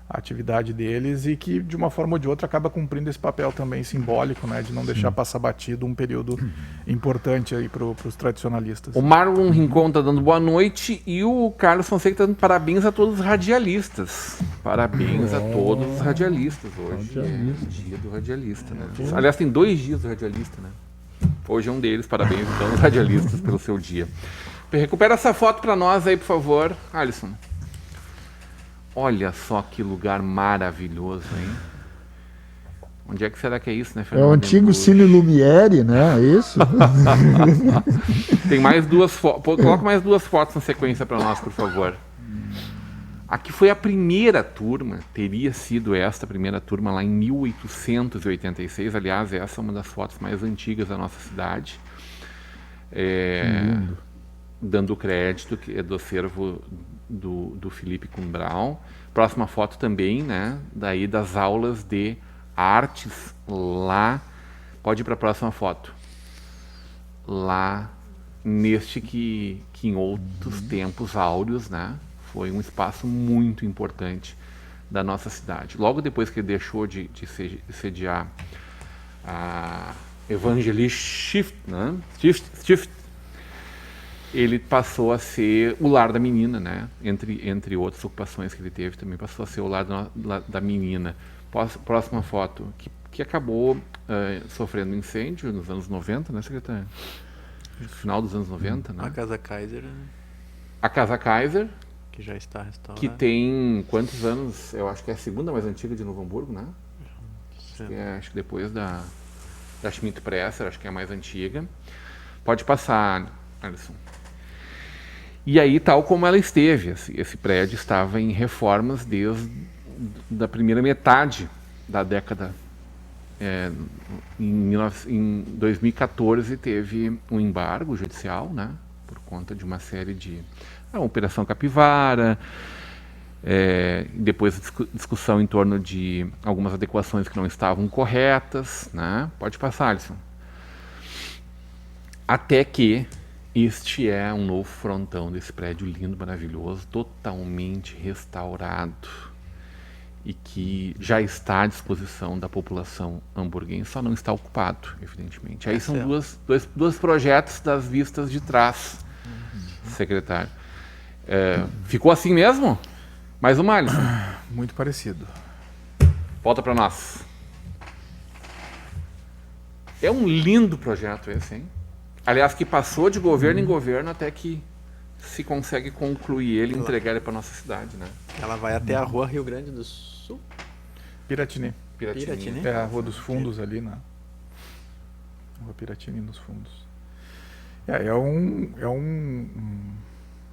atividade deles e que, de uma forma ou de outra, acaba cumprindo esse papel também simbólico, né? De não deixar passar batido um período importante aí para os tradicionalistas. O Marlon Rincon está dando boa noite e o Carlos Fonseca está dando parabéns a todos os radialistas. Parabéns a todos os radialistas hoje. É dia do radialista, né? Aliás, tem 2 dias do radialista, né? Hoje é um deles. Parabéns então aos radialistas pelo seu dia. Recupera essa foto para nós aí, por favor, Alisson. Olha só que lugar maravilhoso, hein? Onde é que será que é isso, né, Fernando? É o antigo Cine Lumière, né? É isso? Tem mais 2 fotos. Coloca mais 2 fotos na sequência para nós, por favor. Aqui foi a primeira turma, teria sido esta primeira turma lá em 1886. Aliás, essa é uma das fotos mais antigas da nossa cidade. Dando crédito, que é do acervo do Felipe Kumbral. Próxima foto também, né? Daí das aulas de artes lá. Pode ir para a próxima foto. Lá neste que em outros tempos áureos, né? Foi um espaço muito importante da nossa cidade. Logo depois que ele deixou de sediar a Evangelist Stift, né? Stift, ele passou a ser o lar da menina, né? Entre outras ocupações que ele teve, também passou a ser o lar da menina. Próxima foto, que acabou sofrendo incêndio nos anos 90, né, secretário? No final dos anos 90, né? A Casa Kaiser, né? A Casa Kaiser, Que já está restaurada. que tem quantos anos? Eu acho que é a segunda mais antiga de Novo Hamburgo, né? Acho que depois da Schmidt Presser, acho que é a mais antiga. Pode passar, Alisson. E aí, tal como ela esteve, esse prédio estava em reformas desde da primeira metade da década. Em 2014 teve um embargo judicial, né? Por conta de uma série de... Operação Capivara, depois discussão em torno de algumas adequações que não estavam corretas, né? Pode passar, Alisson. Até que este é um novo frontão desse prédio lindo, maravilhoso, totalmente restaurado e que já está à disposição da população hamburguense, só não está ocupado, evidentemente. Aí são dois projetos das vistas de trás, secretário. Ficou assim mesmo? Mais uma, Alisson. Muito parecido. Volta para nós. É um lindo projeto esse, hein? Aliás, que passou de governo em governo até que se consegue concluir ele e entregar ele para nossa cidade, né? Ela vai até a rua Rio Grande do Sul. Piratini. Piratini. É a Rua dos Fundos ali, né? Rua Piratini nos fundos.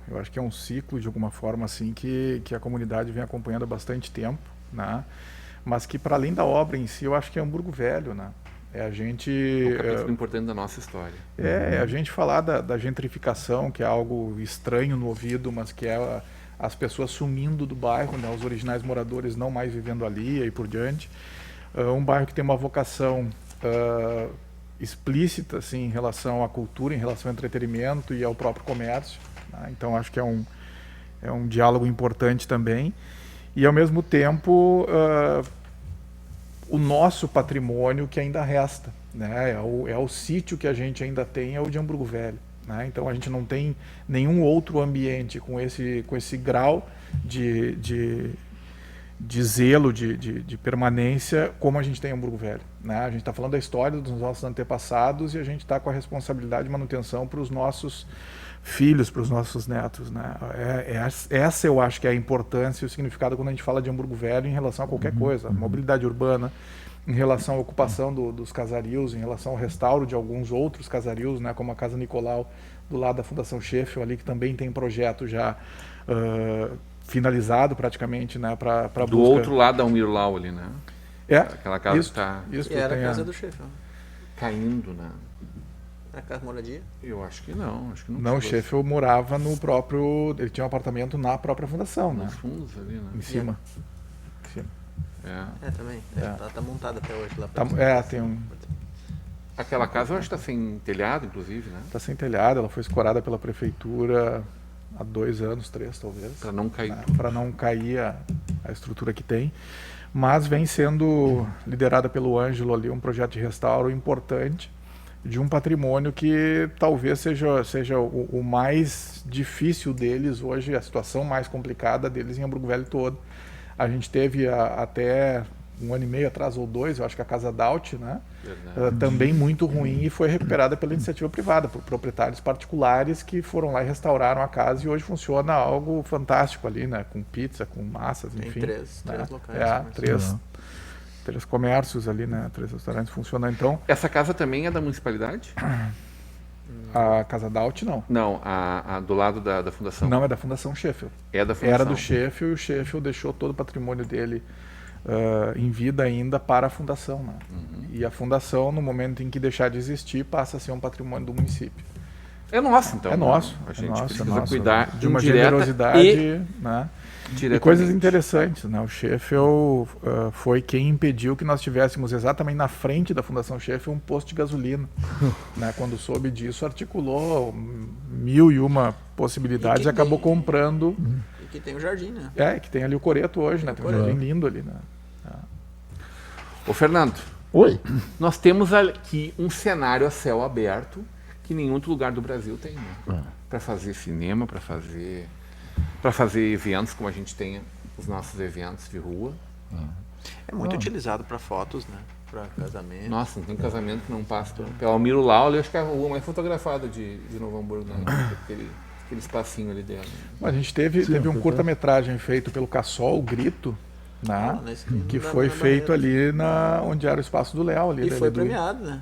Eu acho que é um ciclo, de alguma forma, assim, que a comunidade vem acompanhando há bastante tempo, né? Mas que, para além da obra em si, eu acho que é Hamburgo Velho, né? É a gente... É um capítulo importante da nossa história. É a gente falar da gentrificação, que é algo estranho no ouvido, mas que é as pessoas sumindo do bairro, né? Os originais moradores não mais vivendo ali e aí por diante. Um bairro que tem uma vocação explícita, assim, em relação à cultura, em relação ao entretenimento e ao próprio comércio. Então acho que é um diálogo importante também. E ao mesmo tempo o nosso patrimônio que ainda resta, né? É o sítio que a gente ainda tem, é o de Hamburgo Velho, né? Então a gente não tem nenhum outro ambiente com esse grau de zelo, de permanência como a gente tem em Hamburgo Velho, né? A gente está falando da história dos nossos antepassados e a gente está com a responsabilidade de manutenção para os nossos filhos, para os nossos netos, né? Essa eu acho que é a importância e o significado quando a gente fala de Hamburgo Velho em relação a qualquer coisa, mobilidade urbana, em relação à ocupação dos casarios, em relação ao restauro de alguns outros casarios, né? Como a Casa Nicolau do lado da Fundação Sheffield ali, que também tem projeto já finalizado praticamente, né? Para do outro lado da Umirlau ali, né? Aquela casa está... Isso era a casa do Sheffield. Caindo, né? A casa moradia? Eu acho que não. Não, o Sheffield morava no próprio... Ele tinha um apartamento na própria fundação, né? Nos fundos ali, né? Em cima. Também. Tá montada até hoje lá. Tem um... Aquela casa eu acho que está sem telhado, inclusive, né? Está sem telhado, ela foi escorada pela prefeitura há 2 anos, 3 talvez. Para não cair. Para não cair a estrutura que tem. Mas vem sendo liderada pelo Ângelo ali, um projeto de restauro importante de um patrimônio que talvez seja o mais difícil deles hoje, a situação mais complicada deles em Hamburgo Velho todo. A gente teve até 1 ano e meio atrás, ou 2, eu acho que a Casa Daut, né? Também muito ruim e foi recuperada pela iniciativa privada, por proprietários particulares que foram lá e restauraram a casa e hoje funciona algo fantástico ali, né? Com pizza, com massas, enfim. Tem três locais. 3 comércios ali, né? 3 restaurantes funcionando. Então, essa casa também é da municipalidade? A Casa Daut, não. Não, a do lado da fundação. Não, é da Fundação Sheffield. É da fundação. Era do Sheffield e o Sheffield deixou todo o patrimônio dele em vida ainda para a fundação. Né? E a fundação, no momento em que deixar de existir, passa a ser um patrimônio do município. É nosso, então. É nosso. A gente nosso, precisa cuidar de uma indireta generosidade, né? E coisas diretamente. interessantes, né? O Sheffield foi quem impediu que nós tivéssemos exatamente na frente da Fundação Sheffield um posto de gasolina. Né? Quando soube disso, articulou 1001 possibilidades e acabou comprando. E que tem o jardim, né? Que tem ali o Coreto hoje, né? Tem um jardim lindo ali, né? Ô, Fernando, Oi. nós temos aqui um cenário a céu aberto que nenhum outro lugar do Brasil tem, né? Para fazer cinema, para fazer eventos, como a gente tem os nossos eventos de rua. É muito utilizado para fotos, né? Para casamento. Nossa, não tem casamento que não passa pelo Almiro Laula, acho que é a rua mais fotografada de Novo Hamburgo, né? Aquele espacinho ali dentro. A gente teve um curta-metragem feito pelo Cassol, o Grito, né? Que foi feito ali onde era o espaço do Léo. Ali, E foi premiado, né?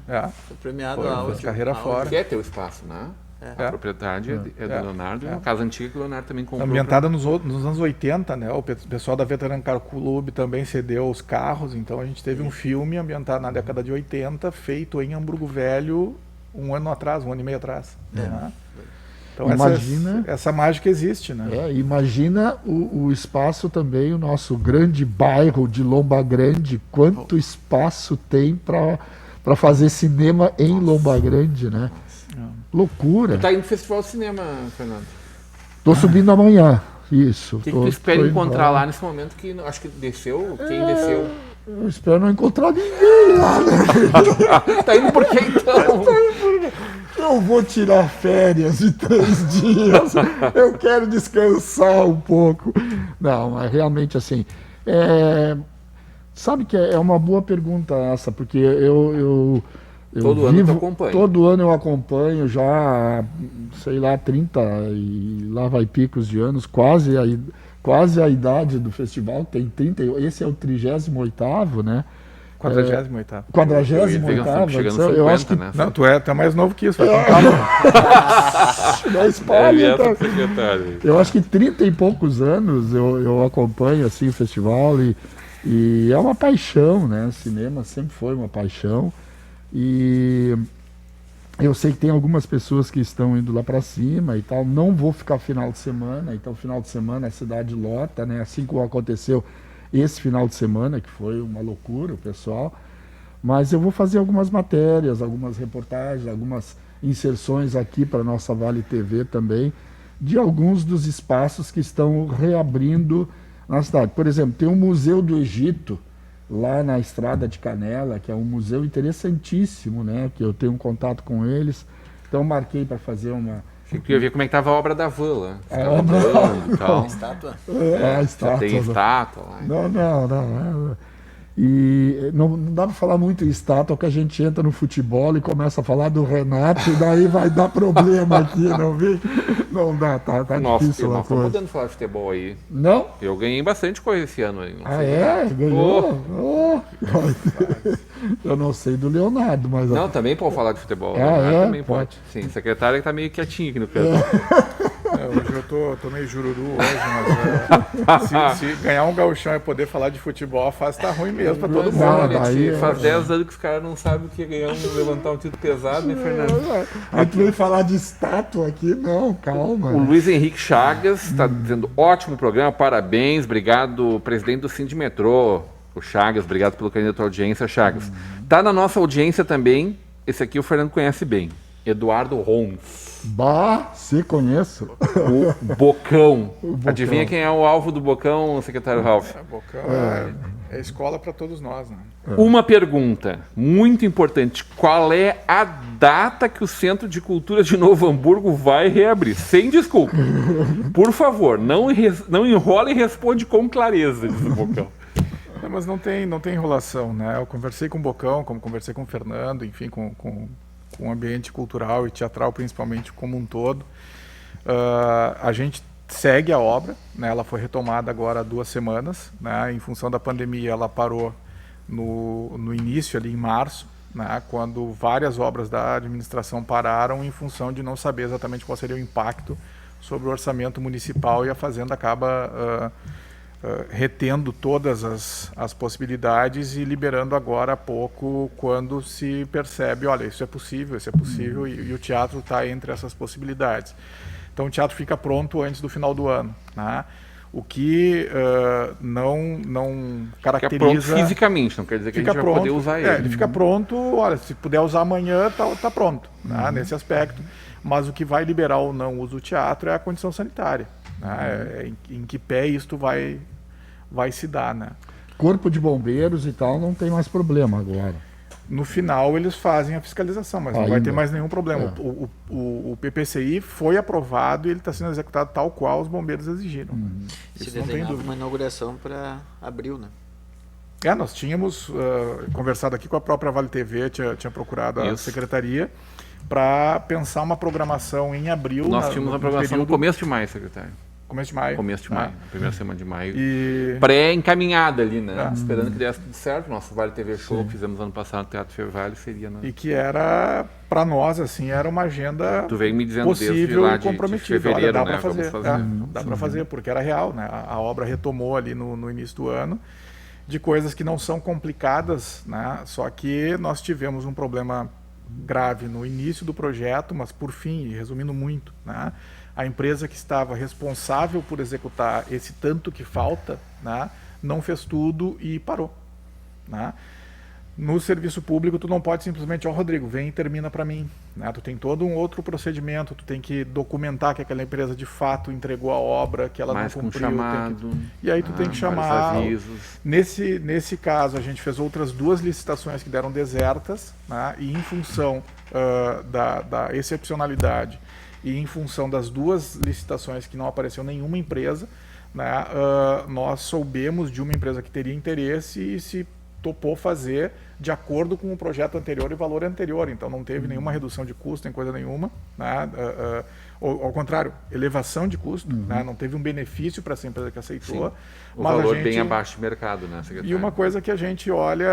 Foi premiado Foi carreira fora. Que é teu espaço, né? A propriedade é do Leonardo, é uma casa antiga que o Leonardo também comprou. Ambientada nos anos 80, né? O pessoal da Veteran Car Club também cedeu os carros, então a gente teve um filme ambientado na década de 80, feito em Hamburgo Velho, um ano e meio atrás. Né? Então Imagina, essa mágica existe, né? Imagina o espaço também, o nosso grande bairro de Lomba Grande, quanto espaço tem para fazer cinema em Lomba Grande, né? Loucura. Tu tá indo no Festival de Cinema, Fernando? Tô subindo amanhã, isso. O que tu espera encontrar lá nesse momento que acho que desceu? Quem desceu? Eu espero não encontrar ninguém lá, né? Tá indo por quê então? Eu vou tirar férias de 3 dias. Eu quero descansar um pouco. Não, mas realmente assim. Sabe que é uma boa pergunta essa, porque eu todo ano tu acompanha. Todo ano eu acompanho já, sei lá, 30 e lá vai picos de anos, quase a idade do festival, tem 30, esse é o 38º, né? 48º. 48º, eu acho que... né? Não, tu é mais novo que isso, vai com calma. Eu acho que 30 e poucos anos eu acompanho assim, o festival e é uma paixão, né? Cinema sempre foi uma paixão. E eu sei que tem algumas pessoas que estão indo lá para cima e tal. Não vou ficar final de semana, então final de semana a cidade lota, né? Assim como aconteceu esse final de semana, que foi uma loucura o pessoal. Mas eu vou fazer algumas matérias, algumas reportagens, algumas inserções aqui para a nossa Vale TV também, de alguns dos espaços que estão reabrindo na cidade. Por exemplo, tem o Museu do Egito, lá na Estrada de Canela, que é um museu interessantíssimo, né? Que eu tenho um contato com eles. Então marquei para fazer uma... Eu queria ver como é que estava a obra da van lá. A obra A estátua? A estátua. Tem estátua lá. Não. E não dá para falar muito em estátua, que a gente entra no futebol e começa a falar do Renato, e daí vai dar problema aqui, não vi? Não dá, tá Nossa, difícil a não coisa. podendo falar de futebol aí. Não? Eu ganhei bastante coisa esse ano aí. Ganhou? Eu não sei do Leonardo, mas... Não, também pode falar de futebol. Também pode. Sim, o secretário que tá meio quietinho aqui no canto. Hoje eu tô meio jururu hoje, mas se ganhar um gauchão e poder falar de futebol, a fase tá ruim mesmo pra todo mundo. Faz 10 anos que os caras não sabem o que é ganhar levantar um título pesado, né, Fernando? Aí tu veio falar de estátua aqui? Não, calma. O Luiz Henrique Chagas está dizendo, ótimo programa, parabéns, obrigado, presidente do Sindimetrô, o Chagas, obrigado pelo carinho da tua audiência, Chagas. Tá na nossa audiência também, esse aqui o Fernando conhece bem, Eduardo Rons. Se conheço. O Bocão. Adivinha quem é o alvo do Bocão, secretário Ralph? Bocão é escola para todos nós, né? Uma pergunta muito importante. Qual é a data que o Centro de Cultura de Novo Hamburgo vai reabrir? Sem desculpa. Por favor, não enrola e responde com clareza, diz o Bocão. Não, mas não tem enrolação, né? Eu conversei com o Bocão, como conversei com o Fernando, enfim, com o ambiente cultural e teatral principalmente como um todo. A gente segue a obra, né? Ela foi retomada agora há 2 semanas, né? Em função da pandemia ela parou no início ali em março, né, quando várias obras da administração pararam em função de não saber exatamente qual seria o impacto sobre o orçamento municipal, e a Fazenda acaba retendo todas as possibilidades e liberando agora há pouco, quando se percebe, olha, isso é possível, e o teatro está entre essas possibilidades. Então o teatro fica pronto antes do final do ano, né? O que não caracteriza... Fica pronto fisicamente, não quer dizer que a gente vai poder usar ele. Ele fica pronto, olha, se puder usar amanhã, tá pronto, né, nesse aspecto. Mas o que vai liberar ou não o uso do teatro é a condição sanitária, né? Em que pé isto vai se dar, né? Corpo de bombeiros e tal não tem mais problema agora. No final eles fazem a fiscalização, mas não vai ter mais nenhum problema. O PPCI foi aprovado e ele está sendo executado tal qual os bombeiros exigiram. Se desenhava uma inauguração para abril, né? Nós tínhamos conversado aqui com a própria Vale TV, tinha procurado a secretaria para pensar uma programação em abril. Nós tínhamos uma programação no começo de maio, secretário. Começo de maio. Começo de maio, primeira semana de maio. E... pré-encaminhada ali, né? Esperando que desse tudo certo. Nosso Vale TV Show que fizemos ano passado no Teatro Fevale seria... E que era, para nós, assim, era uma agenda tu veio me dizendo possível desde e comprometida. De fevereiro, dá para né? fazer. Dá para fazer, porque era real, né? A obra retomou ali no início do ano, de coisas que não são complicadas, né? Só que nós tivemos um problema grave no início do projeto, mas por fim, resumindo muito, né? A empresa que estava responsável por executar esse tanto que falta, né, não fez tudo e parou, né? No serviço público, tu não pode simplesmente, Rodrigo, vem e termina para mim, né? Tu tem todo um outro procedimento, tu tem que documentar que aquela empresa de fato entregou a obra, que ela não cumpriu. E aí tu tem que chamar. Nesse caso, a gente fez outras 2 licitações que deram desertas, né? E em função da excepcionalidade e em função das 2 licitações que não apareceu nenhuma empresa, né, nós soubemos de uma empresa que teria interesse e se topou fazer de acordo com o projeto anterior e valor anterior. Então não teve nenhuma redução de custo, nem coisa nenhuma, né? Ao contrário, elevação de custo, né? Não teve um benefício para essa empresa que aceitou. Sim. O valor bem abaixo do mercado, né, secretário? E uma coisa que a gente olha,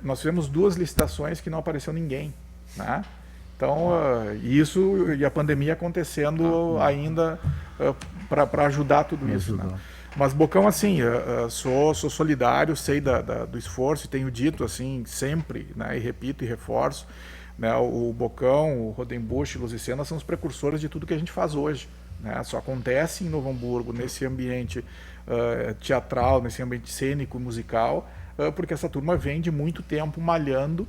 nós tivemos 2 licitações que não apareceu ninguém, né? Então, isso e a pandemia acontecendo ainda para ajudar tudo isso. Né? Mas, Bocão, assim, sou solidário, sei do esforço, e tenho dito assim sempre, né, e repito e reforço, né, o Bocão, o Rodenbusch e Luz e Cena são os precursores de tudo que a gente faz hoje. Né? Só acontece em Novo Hamburgo, nesse ambiente teatral, nesse ambiente cênico, musical, porque essa turma vem de muito tempo malhando,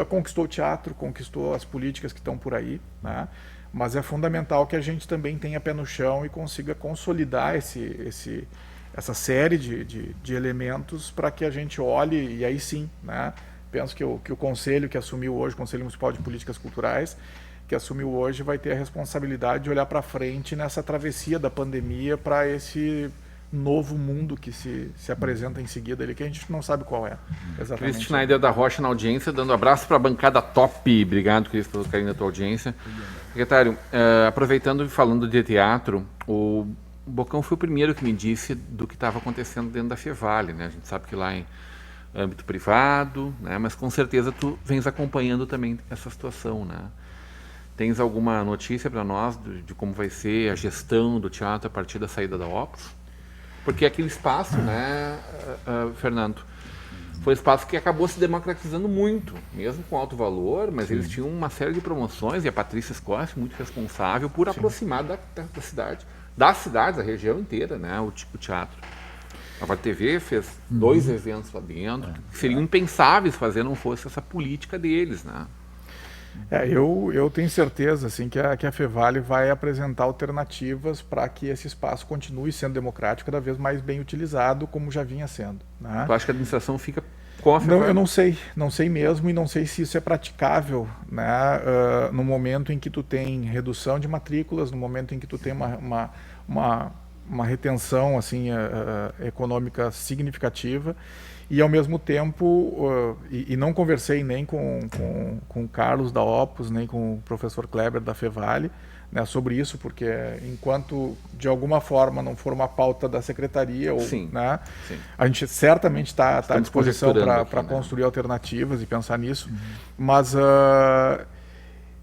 conquistou o teatro, conquistou as políticas que estão por aí, né? Mas é fundamental que a gente também tenha pé no chão e consiga consolidar essa série de elementos para que a gente olhe, e aí sim, né? Penso que o conselho que assumiu hoje, o Conselho Municipal de Políticas Culturais, que assumiu hoje, vai ter a responsabilidade de olhar para frente nessa travessia da pandemia para esse novo mundo que se apresenta em seguida ali, que a gente não sabe qual é exatamente. Cris Schneider da Rocha na audiência, dando abraço para a bancada top. Obrigado, Cris, pelo carinho da tua audiência. Secretário, aproveitando e falando de teatro, o Bocão foi o primeiro que me disse do que estava acontecendo dentro da Fevale, né? A gente sabe que lá em âmbito privado, né? Mas com certeza tu vens acompanhando também essa situação, né? Tens alguma notícia para nós de como vai ser a gestão do teatro a partir da saída da Opus? Porque aquele espaço, né, Fernando, foi um espaço que acabou se democratizando muito, mesmo com alto valor, mas eles tinham uma série de promoções, e a Patrícia Scott, muito responsável por aproximar da cidade, das cidades, da região inteira, né, o teatro. A Vale TV fez 2 eventos lá dentro, que seriam impensáveis fazer não fosse essa política deles, né. Eu tenho certeza assim, que a Fevale vai apresentar alternativas para que esse espaço continue sendo democrático, cada vez mais bem utilizado, como já vinha sendo. Né? Tu acha que a administração fica com a Fevale? Não, eu não sei mesmo, e não sei se isso é praticável, né? No momento em que tu tem redução de matrículas, no momento em que tu tem uma retenção assim, econômica significativa, e ao mesmo tempo, e não conversei nem com o Carlos da Opus, nem com o professor Kleber da Fevale, né, sobre isso, porque enquanto de alguma forma não for uma pauta da secretaria, ou, Sim, né, sim. a gente certamente está à disposição para aqui, né? construir alternativas e pensar nisso, mas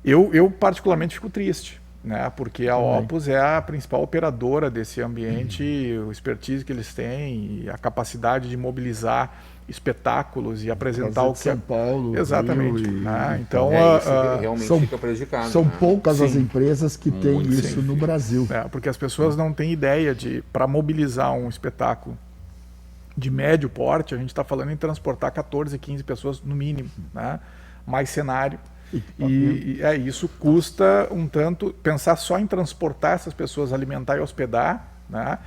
eu particularmente fico triste, né, porque a Opus é a principal operadora desse ambiente, o expertise que eles têm e a capacidade de mobilizar espetáculos e apresentar o que São Paulo, exatamente, Rio né? Então isso realmente fica prejudicado. São né? poucas as Sim. empresas que têm isso no Brasil. Porque as pessoas não têm ideia de, para mobilizar um espetáculo de médio porte, a gente está falando em transportar 14, 15 pessoas no mínimo, né? Mais cenário. E isso custa um tanto, pensar só em transportar essas pessoas, alimentar e hospedar, né?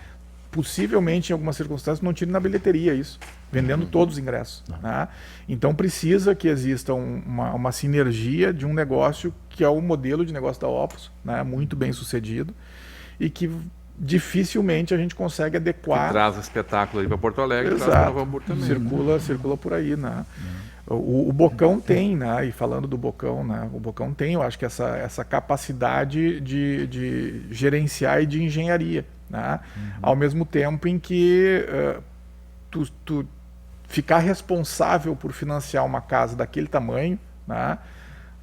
Possivelmente em algumas circunstâncias não tire na bilheteria isso, vendendo todos os ingressos, né? Então precisa que exista uma sinergia de um negócio que é o modelo de negócio da Opus, né? Muito bem sucedido, e que dificilmente a gente consegue adequar. Que traz o espetáculo aí para Porto Alegre, Exato. traz para Novo Hamburgo também. Circula por aí, né? O Bocão tem, né? E falando do Bocão, né? O Bocão tem, eu acho que essa capacidade de gerenciar e de engenharia, né? Ao mesmo tempo em que tu ficar responsável por financiar uma casa daquele tamanho, né?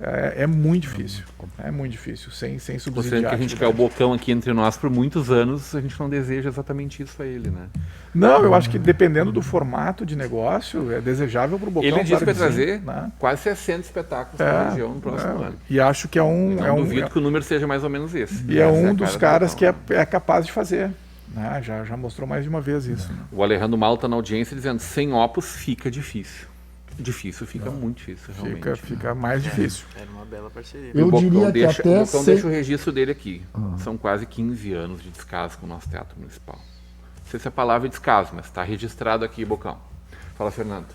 É muito difícil. É muito difícil, sem subsidiar. Considerando que a gente quer o Bocão aqui entre nós por muitos anos, a gente não deseja exatamente isso a ele, né? Não, eu acho que dependendo do formato de negócio, é desejável para o Bocão. Ele disse que vai trazer, né, quase 60 espetáculos para a região no próximo ano. E acho que Não duvido que o número seja mais ou menos esse. E é um dos caras que é capaz de fazer. Né? Já mostrou mais de uma vez isso. Né? O Alejandro Mal está na audiência dizendo, sem Opus fica difícil. Fica muito difícil, realmente. Fica mais difícil. Era uma bela parceria. Eu diria que até o Bocão deixa o registro dele aqui. São quase 15 anos de descaso com o nosso Teatro Municipal. Não sei se a palavra é descaso, mas está registrado aqui, Bocão. Fala, Fernando.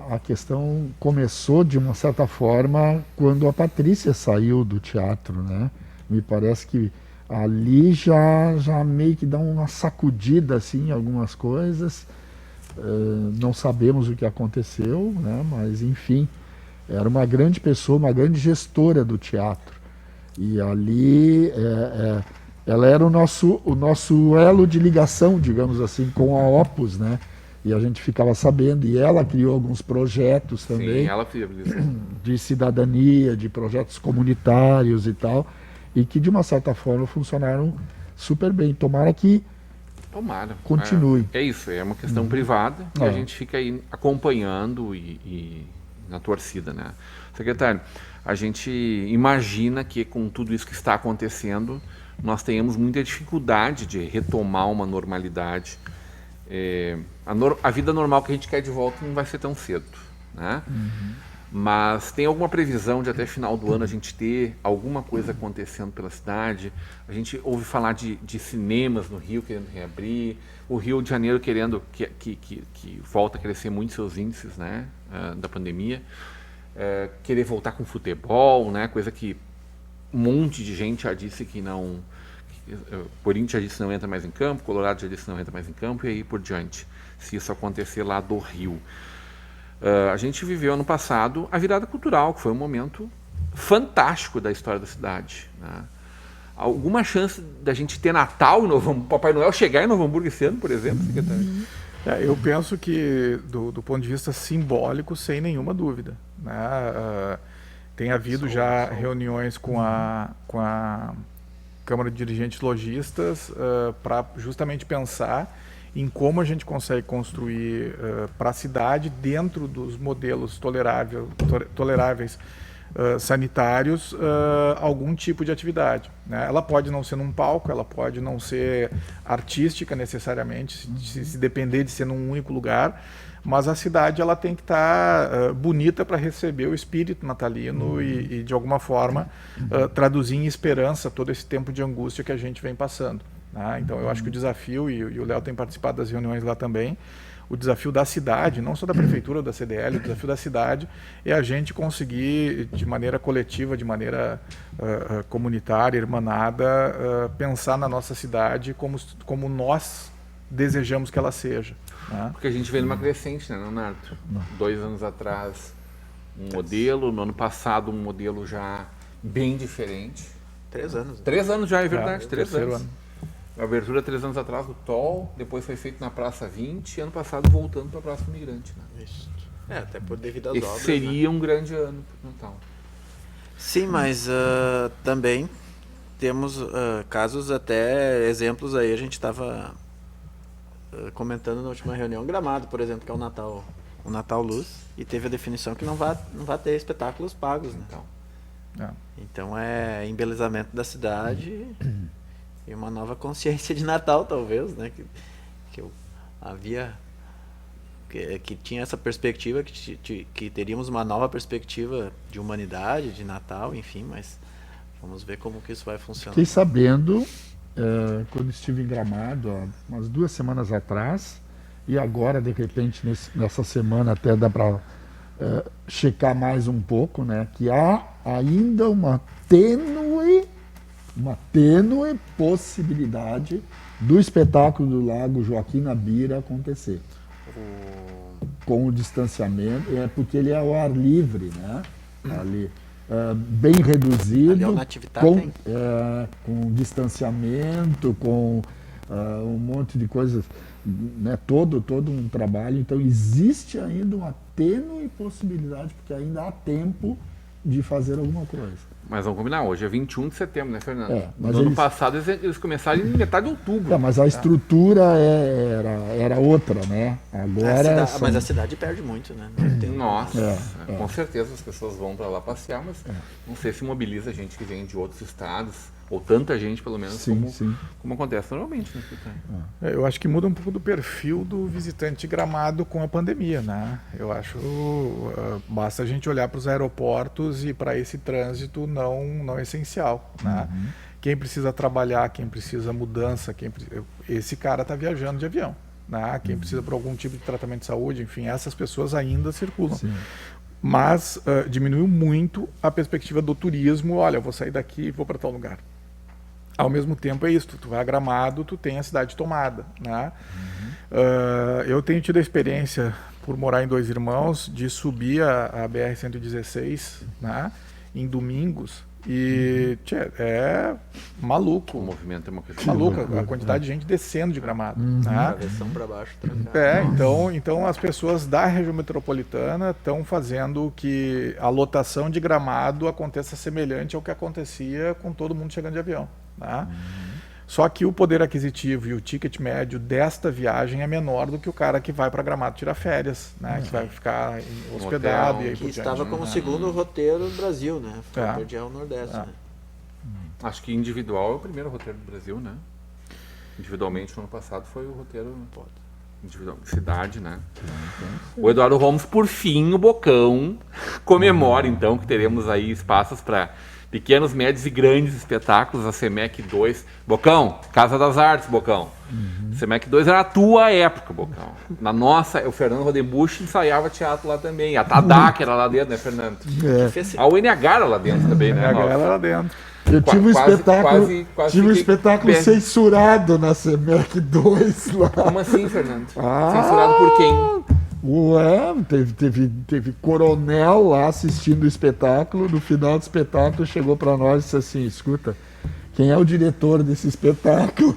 A questão começou, de uma certa forma, quando a Patrícia saiu do teatro, né? Me parece que ali já meio que dá uma sacudida assim, em algumas coisas. Não sabemos o que aconteceu, né? Mas enfim, era uma grande pessoa, uma grande gestora do teatro. E ali ela era o nosso elo de ligação, digamos assim, com a Opus, né? E a gente ficava sabendo, e ela criou alguns projetos também. Sim, ela fiabilizou. De cidadania, de projetos comunitários e tal, e que de uma certa forma funcionaram super bem. Tomara que continue. É isso, é uma questão privada e a gente fica aí acompanhando e na torcida, né? Secretário, a gente imagina que com tudo isso que está acontecendo, nós tenhamos muita dificuldade de retomar uma normalidade. A vida normal que a gente quer de volta não vai ser tão cedo, né? Mas tem alguma previsão de até final do ano a gente ter alguma coisa acontecendo pela cidade? A gente ouve falar de cinemas no Rio querendo reabrir, o Rio de Janeiro querendo que volta a crescer muito seus índices, né, da pandemia, querer voltar com futebol, né, coisa que um monte de gente já disse que não... Corinthians já disse que não entra mais em campo, Colorado já disse que não entra mais em campo, e aí por diante, se isso acontecer lá do Rio. A gente viveu ano passado a virada cultural, que foi um momento fantástico da história da cidade, né? Alguma chance da gente ter Natal em Novo Hamburgo, Papai Noel chegar em Novo Hamburgo esse ano, por exemplo, secretário? Eu penso que, do ponto de vista simbólico, sem nenhuma dúvida, né? Tem havido reuniões com a Câmara de Dirigentes Lojistas para justamente pensar em como a gente consegue construir para a cidade, dentro dos modelos toleráveis sanitários, algum tipo de atividade, né? Ela pode não ser num palco, ela pode não ser artística necessariamente, se depender de ser num único lugar, mas a cidade ela tem que estar bonita para receber o espírito natalino e de alguma forma traduzir em esperança todo esse tempo de angústia que a gente vem passando. Então eu acho que o desafio, e o Léo tem participado das reuniões lá também, o desafio da cidade, não só da prefeitura ou da CDL, o desafio da cidade é a gente conseguir, de maneira coletiva, de maneira comunitária, irmanada, pensar na nossa cidade como nós desejamos que ela seja, né? Porque a gente vê numa crescente, né, Leonardo? 2 anos atrás um modelo, no ano passado um modelo já bem diferente, 3 anos. 3 anos já, é verdade, 3 terceiro anos. ano. A abertura 3 anos atrás do TOL, depois foi feito na Praça 20, e ano passado voltando para a Praça Imigrante. Né? Isso. Até por devido às Esse obras. seria né? um grande ano para o Natal. Sim, mas também temos casos, até exemplos aí, a gente estava comentando na última reunião, Gramado, por exemplo, que é o Natal Luz, e teve a definição que não vai ter espetáculos pagos, né? Então é embelezamento da cidade e uma nova consciência de Natal, talvez, né? Que eu havia... Que tinha essa perspectiva, que teríamos uma nova perspectiva de humanidade, de Natal, enfim, mas vamos ver como que isso vai funcionar. Fiquei sabendo, quando estive em Gramado, há umas 2 semanas atrás, e agora, de repente, nessa semana até dá para checar mais um pouco, né, que há ainda uma tênue possibilidade do espetáculo do Lago Joaquim Nabira acontecer. Com o distanciamento, porque ele é ao ar livre, né? Ali, bem reduzido, ali é o Natividade, com distanciamento, com um monte de coisas, né? Todo um trabalho. Então existe ainda uma tênue possibilidade, porque ainda há tempo de fazer alguma coisa. Mas vamos combinar, hoje é 21 de setembro, né, Fernando? Mas no ano passado eles começaram em metade de outubro. Mas a estrutura era outra, né? Agora mas a cidade perde muito, né? Nossa, com certeza as pessoas vão para lá passear, mas não sei se mobiliza gente que vem de outros estados, ou tanta gente pelo menos, como acontece normalmente. Né? Eu acho que muda um pouco do perfil do visitante Gramado com a pandemia, né? Eu acho, basta a gente olhar para os aeroportos e para esse trânsito não essencial, né? Quem precisa trabalhar, quem precisa mudança, esse cara está viajando de avião, né? Quem precisa por algum tipo de tratamento de saúde, enfim, essas pessoas ainda circulam. Sim. Mas diminuiu muito a perspectiva do turismo. Olha, eu vou sair daqui e vou para tal lugar. Ao mesmo tempo é isso, tu vai a Gramado, tu tem a cidade tomada, né? Eu tenho tido a experiência, por morar em Dois Irmãos, de subir a BR-116, né, em domingos, e é maluco. O movimento é uma coisa maluca, a quantidade de gente descendo de Gramado. Né? Travessão para baixo. Então as pessoas da região metropolitana estão fazendo que a lotação de Gramado aconteça semelhante ao que acontecia com todo mundo chegando de avião. Né? Só que o poder aquisitivo e o ticket médio desta viagem é menor do que o cara que vai para Gramado tirar férias, né? Que vai ficar hospedado. E aí que estava como segundo roteiro do Brasil, né? Perdia o Nordeste. Né? Acho que individual é o primeiro roteiro do Brasil, né? Individualmente, no ano passado, foi o roteiro individual, cidade, né? O Eduardo Holmes, por fim, o Bocão comemora, então, que teremos aí espaços para pequenos, médios e grandes espetáculos, a CEMEC 2. Bocão, Casa das Artes, Bocão. CEMEC 2 era a tua época, Bocão. Na nossa, o Fernando Rodenbusch ensaiava teatro lá também. A Tadac era lá dentro, né, Fernando? A UNH era lá dentro também, né? A UNH era lá dentro. Eu tive um espetáculo censurado na CEMEC 2 lá. Como assim, Fernando? Censurado por quem? Teve coronel lá assistindo o espetáculo. No final do espetáculo chegou para nós e disse assim: escuta, quem é o diretor desse espetáculo?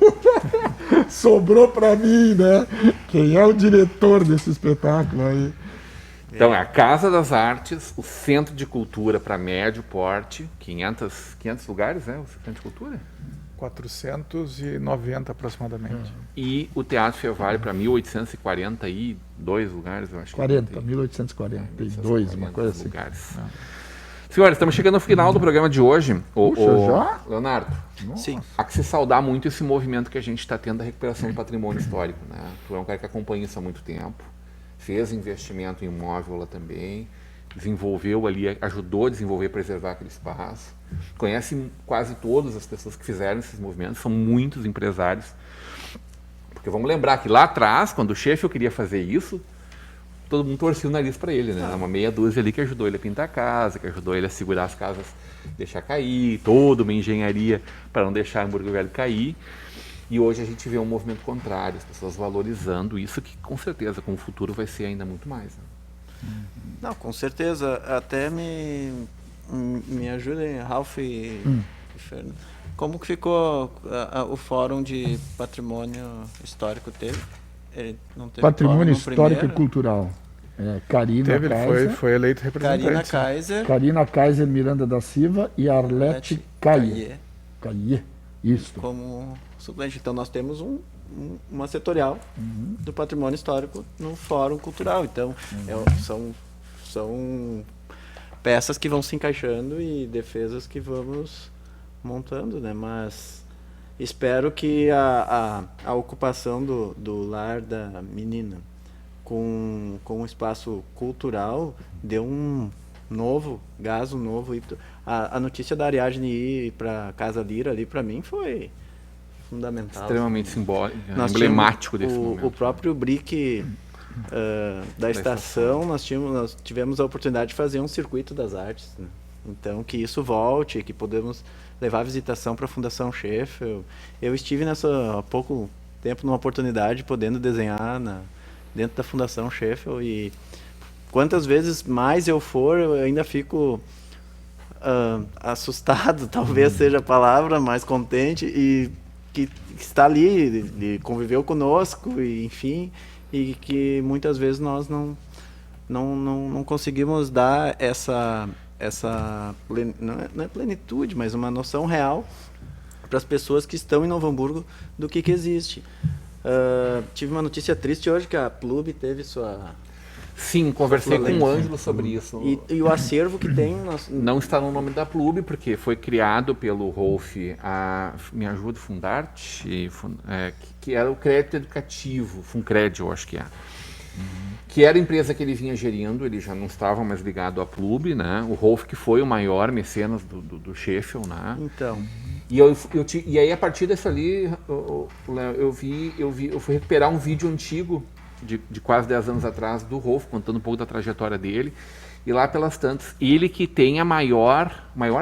Sobrou para mim, né? Quem é o diretor desse espetáculo aí? Então, é a Casa das Artes, o Centro de Cultura para médio porte, 500 lugares, né? O Centro de Cultura? 490 aproximadamente. E o Teatro Fevari para 1842 lugares, eu acho. 1842, uma coisa assim. Lugares. Senhores, estamos chegando ao final do programa de hoje. Já? Leonardo, sim. Há que se saudar muito esse movimento que a gente está tendo da recuperação do patrimônio histórico. Né? Tu é um cara que acompanha isso há muito tempo, fez investimento em imóvel lá também, desenvolveu ali, ajudou a desenvolver e preservar aquele espaço. Conhece quase todas as pessoas que fizeram esses movimentos, são muitos empresários. Porque vamos lembrar que lá atrás, quando o chefe queria fazer isso, todo mundo torcia o nariz para ele, né? Uma meia dúzia ali que ajudou ele a pintar a casa, que ajudou ele a segurar as casas, deixar cair, toda uma engenharia para não deixar o Hamburgo Velho cair. E hoje a gente vê um movimento contrário, as pessoas valorizando isso, que com certeza com o futuro vai ser ainda muito mais. Né? Não, com certeza. Até me ajudem, Ralph e Fernando. Como que ficou o Fórum de Patrimônio Histórico? Ele não teve Patrimônio quórum no Histórico e primeiro? Cultural. Karina Teve, Kaiser, foi eleito representante. Karina Kaiser, Karina Kaiser Miranda da Silva e Arlete Caie. Isso. como suplente. Então nós temos uma setorial do patrimônio histórico no Fórum Cultural. Então são peças que vão se encaixando e defesas que vamos montando, né? Mas espero que a ocupação do lar da menina com um espaço cultural dê um novo gás, um novo ímpeto. A notícia da Ariadne ir para Casa Lira ali, para mim, foi fundamental. Extremamente simbólico, Nós emblemático tínhamos desse momento. O próprio BRIC da estação, nós tivemos a oportunidade de fazer um circuito das artes, né? Então, que isso volte, que podemos levar a visitação para a Fundação Sheffield. Eu estive há pouco tempo numa oportunidade podendo desenhar dentro da Fundação Sheffield, e quantas vezes mais eu for, eu ainda fico assustado, talvez seja a palavra, mas contente, e que está ali, ele conviveu conosco, e, enfim, e que muitas vezes nós não conseguimos dar não é plenitude, mas uma noção real para as pessoas que estão em Novo Hamburgo do que existe. Tive uma notícia triste hoje, que a Plub teve sua... Sim, conversei com o Ângelo sobre isso. E o acervo que tem... Não está no nome da Plub, porque foi criado pelo Rolf, me ajuda, Fundarte, que era o crédito educativo, Funcred, eu acho que é. Que era a empresa que ele vinha gerindo, ele já não estava mais ligado à Plub, né? O Rolf, que foi o maior mecenas do Sheffield, né? Então... E aí, a partir dessa ali, eu fui recuperar um vídeo antigo de quase 10 anos atrás do Rolf, contando um pouco da trajetória dele. E lá pelas tantas, ele que tem a maior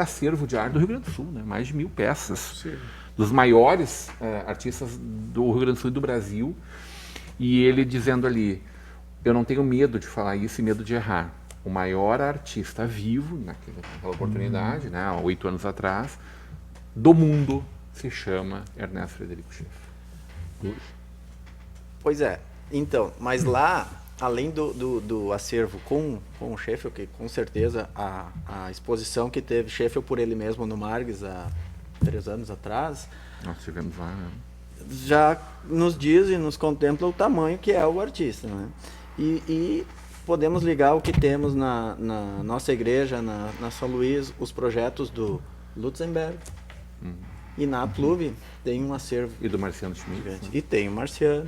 acervo de arte do Rio Grande do Sul, né? Mais de 1000 peças. Sim. Dos maiores artistas do Rio Grande do Sul e do Brasil. E ele dizendo ali, eu não tenho medo de falar isso e medo de errar. O maior artista vivo, naquela oportunidade, né, há 8 anos atrás, do mundo, se chama Ernesto Frederico Sheffield. Pois é. Então, mas lá, além do acervo com o Sheffield, que com certeza a exposição que teve Sheffield por ele mesmo no Margs há 3 anos atrás... Nós tivemos lá, né? Já nos diz e nos contempla o tamanho que é o artista, né? E podemos ligar o que temos na nossa igreja, na São Luís, os projetos do Lutzenberg. E na Plub tem um acervo. E do Marciano Schmidt. Né? E tem o Marciano.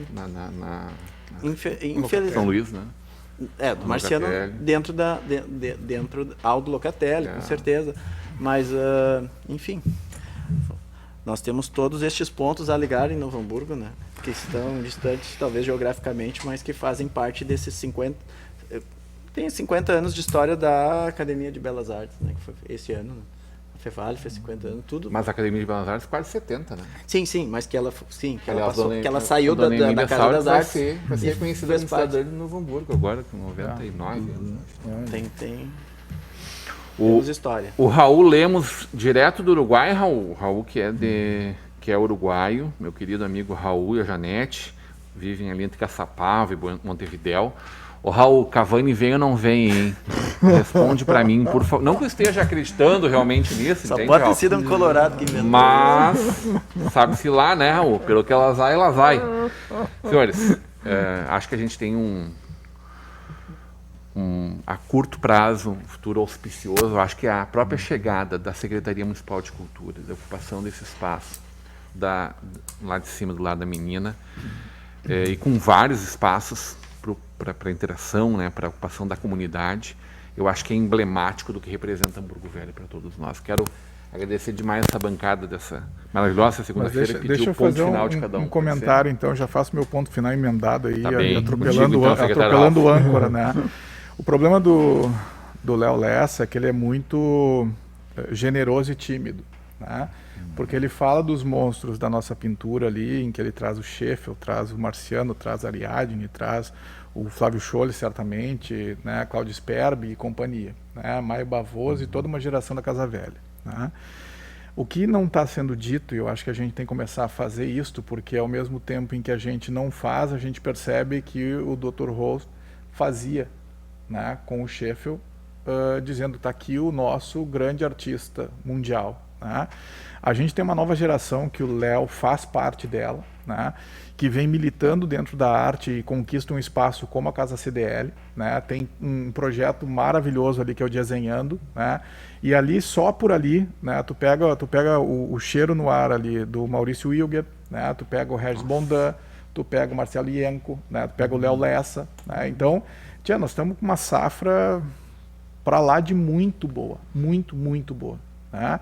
São Luís, né? Do Marciano dentro Aldo Locatelli, com certeza. Mas, enfim, nós temos todos estes pontos a ligar em Novo Hamburgo, né? Que estão distantes, talvez geograficamente, mas que fazem parte desses 50... Tem 50 anos de história da Academia de Belas Artes, né? Que foi esse ano, né? A Fevale fez 50 anos, tudo. Mas a Academia de Belas Artes quase 70, né? Sim, mas que ela, Aliás, que ela saiu da Casa das Artes. Vai ser reconhecida como cidadã de Novo Hamburgo agora, com 99 anos. Temos história. O Raul Lemos, direto do Uruguai, Raul que é uruguaio, meu querido amigo Raul e a Janete, vivem ali entre Caçapava e Montevidéu. Ô Raul, Cavani vem ou não vem, hein? Responde pra mim, por favor. Não que eu esteja acreditando realmente nisso, Só entende, pode ter Raul? sido um colorado que inventou. Mas, sabe-se lá, né, Raul? Pelo que ela vai. Senhores, acho que a gente tem a curto prazo, um futuro auspicioso. Eu acho que a própria chegada da Secretaria Municipal de Cultura, da ocupação desse espaço, lá de cima, do lado da menina, e com vários espaços para interação, né, para ocupação da comunidade, eu acho que é emblemático do que representa Hamburgo Velho para todos nós. Quero agradecer demais essa bancada dessa maravilhosa segunda-feira e pedir o ponto final de cada um. Um comentário, então, já faço meu ponto final emendado aí, tá bem, atropelando o âncora, né? O problema do Léo Lessa é que ele é muito generoso e tímido, né? Porque ele fala dos monstros da nossa pintura ali, em que ele traz o Sheffield, traz o Marciano, traz a Ariadne, traz o Flávio Scholle, certamente, né? Cláudio Sperbi e companhia, né? Maio Bavoso e toda uma geração da Casa Velha, né? O que não está sendo dito, e eu acho que a gente tem que começar a fazer isto, porque ao mesmo tempo em que a gente não faz, a gente percebe que o Dr. Rose fazia, né, com o Sheffield, dizendo está aqui o nosso grande artista mundial. Né? A gente tem uma nova geração que o Léo faz parte dela, né, que vem militando dentro da arte e conquista um espaço como a Casa CDL, né, tem um projeto maravilhoso ali que é o Desenhando, né, e ali, só por ali, né, tu pega o cheiro no ar ali do Maurício Wilger, né, tu pega o Regis Bondan, tu pega o Marcelo Ienco, né, tu pega o Léo Lessa, né, então, nós estamos com uma safra para lá de muito boa, muito, muito boa, né?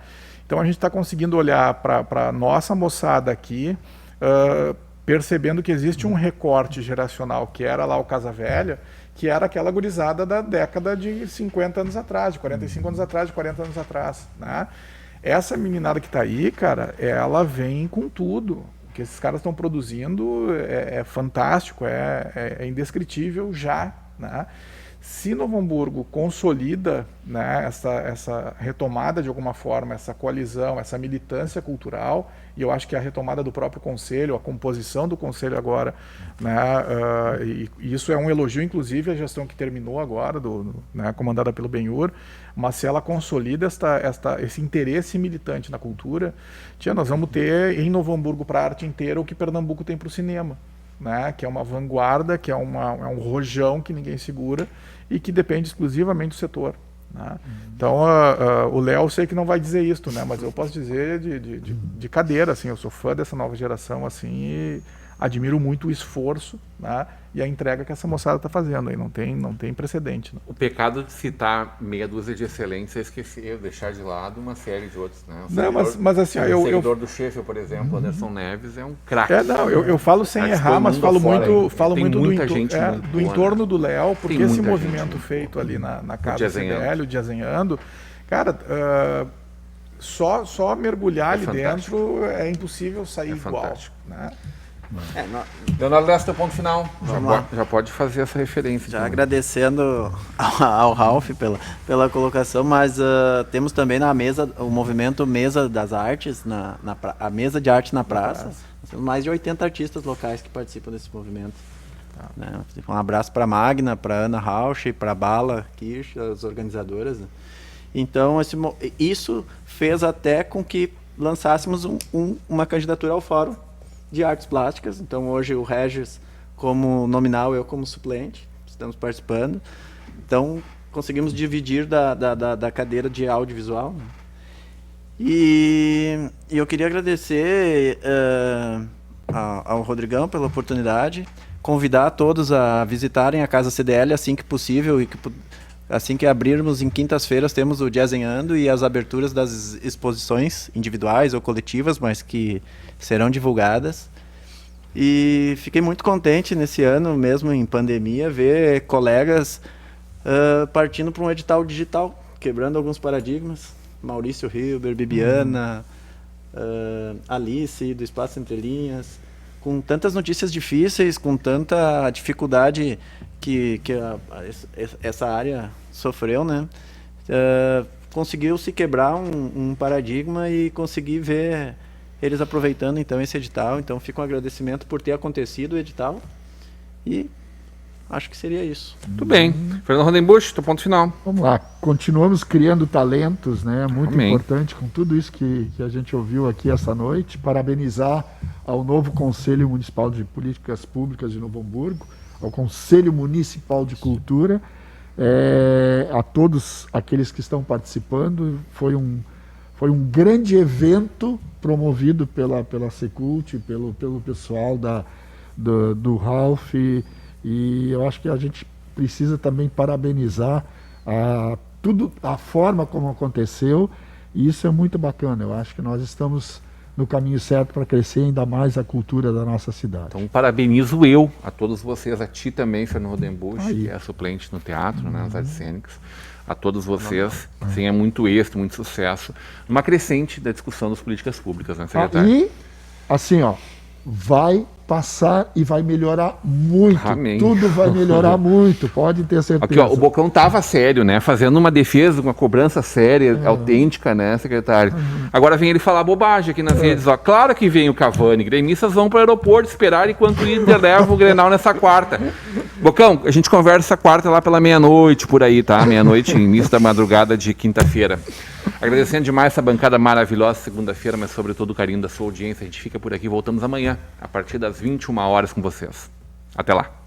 Então a gente está conseguindo olhar para a nossa moçada aqui, percebendo que existe um recorte geracional, que era lá o Casa Velha, que era aquela gurizada da década de 50 anos atrás, de 45 anos atrás, de 40 anos atrás. Né? Essa meninada que está aí, cara, ela vem com tudo. O que esses caras estão produzindo é fantástico, é indescritível já. Né? Se Novo Hamburgo consolida, né, essa retomada de alguma forma, essa coalizão, essa militância cultural, e eu acho que a retomada do próprio Conselho, a composição do Conselho agora, né, e isso é um elogio, inclusive, à gestão que terminou agora, né, comandada pelo Benhur, mas se ela consolida esse interesse militante na cultura, nós vamos ter em Novo Hamburgo para a arte inteira o que Pernambuco tem para o cinema. Né, que é uma vanguarda, que é um rojão que ninguém segura e que depende exclusivamente do setor. Né? Então, o Léo, eu sei que não vai dizer isso, né, mas eu posso dizer de cadeira, assim, eu sou fã dessa nova geração, assim, e admiro muito o esforço, né, e a entrega que essa moçada está fazendo, aí não tem precedente. Né? O pecado de citar meia dúzia de excelentes é esquecer, deixar de lado uma série de outros. Né? Mas assim, o seguidor do Sheffield, por exemplo, Anderson Neves, é um craque. Eu falo sem errar, mas falo muito do entorno do Léo, porque esse movimento feito ali na Casa CDL, o Desenhando, cara, só mergulhar ali dentro é impossível sair igual. Né? Leonardo Lessa, teu ponto final. Já pode fazer essa referência. Já agradecendo ao Ralf pela colocação, mas temos também na mesa o movimento Mesa das Artes, a Mesa de Arte na Praça. Nós temos mais de 80 artistas locais que participam desse movimento. Né? Um abraço para a Magna, para a Ana Rausch, para a Bala Kirsch, as organizadoras. Né? Então, isso fez até com que lançássemos uma candidatura ao Fórum de Artes Plásticas. Então hoje o Regis como nominal, eu como suplente, estamos participando. Então conseguimos dividir da cadeira de audiovisual. Né? E eu queria agradecer ao Rodrigão pela oportunidade, convidar todos a visitarem a Casa CDL assim que possível, e assim que abrirmos em quintas-feiras temos o Desenhando e as aberturas das exposições individuais ou coletivas, mas que serão divulgadas. E fiquei muito contente nesse ano, mesmo em pandemia, ver colegas partindo para um edital digital, quebrando alguns paradigmas. Maurício Hilber, Bibiana, Alice, do Espaço Entre Linhas, com tantas notícias difíceis, com tanta dificuldade que essa área sofreu, né? Conseguiu se quebrar um paradigma e conseguir ver eles aproveitando então esse edital. Então fica um agradecimento por ter acontecido o edital e acho que seria isso. Tudo bem. Fernando Rodenbusch, teu ponto final. Vamos lá, continuamos criando talentos, né? Muito Amém. Importante com tudo isso que a gente ouviu aqui essa noite. Parabenizar ao novo Conselho Municipal de Políticas Públicas de Novo Hamburgo, ao Conselho Municipal de Cultura, a todos aqueles que estão participando. Foi um grande evento promovido pela Secult, pelo pessoal do Ralf, e eu acho que a gente precisa também parabenizar a forma como aconteceu, e isso é muito bacana. Eu acho que nós estamos no caminho certo para crescer ainda mais a cultura da nossa cidade. Então, parabenizo eu a todos vocês, a ti também, Fernando Rodenbusch, que é suplente no teatro, né, nas artes cênicas, a todos vocês, sim, é muito êxito, muito sucesso, uma crescente da discussão das políticas públicas, né, secretário? E, assim, vai passar e vai melhorar muito. Amém. Tudo vai melhorar muito, pode ter certeza. Aqui, ó, o Bocão tava sério, né? Fazendo uma defesa, uma cobrança séria, autêntica, né, secretário? Agora vem ele falar bobagem aqui nas redes, ó. Claro que vem o Cavani, gremistas vão para o aeroporto esperar enquanto o Inter leva o Grenal nessa quarta. Bocão, a gente conversa quarta lá pela meia-noite, por aí, tá? Meia-noite, início da madrugada de quinta-feira. Agradecendo demais essa bancada maravilhosa segunda-feira, mas sobretudo o carinho da sua audiência. A gente fica por aqui, voltamos amanhã, a partir das 21 horas com vocês. Até lá.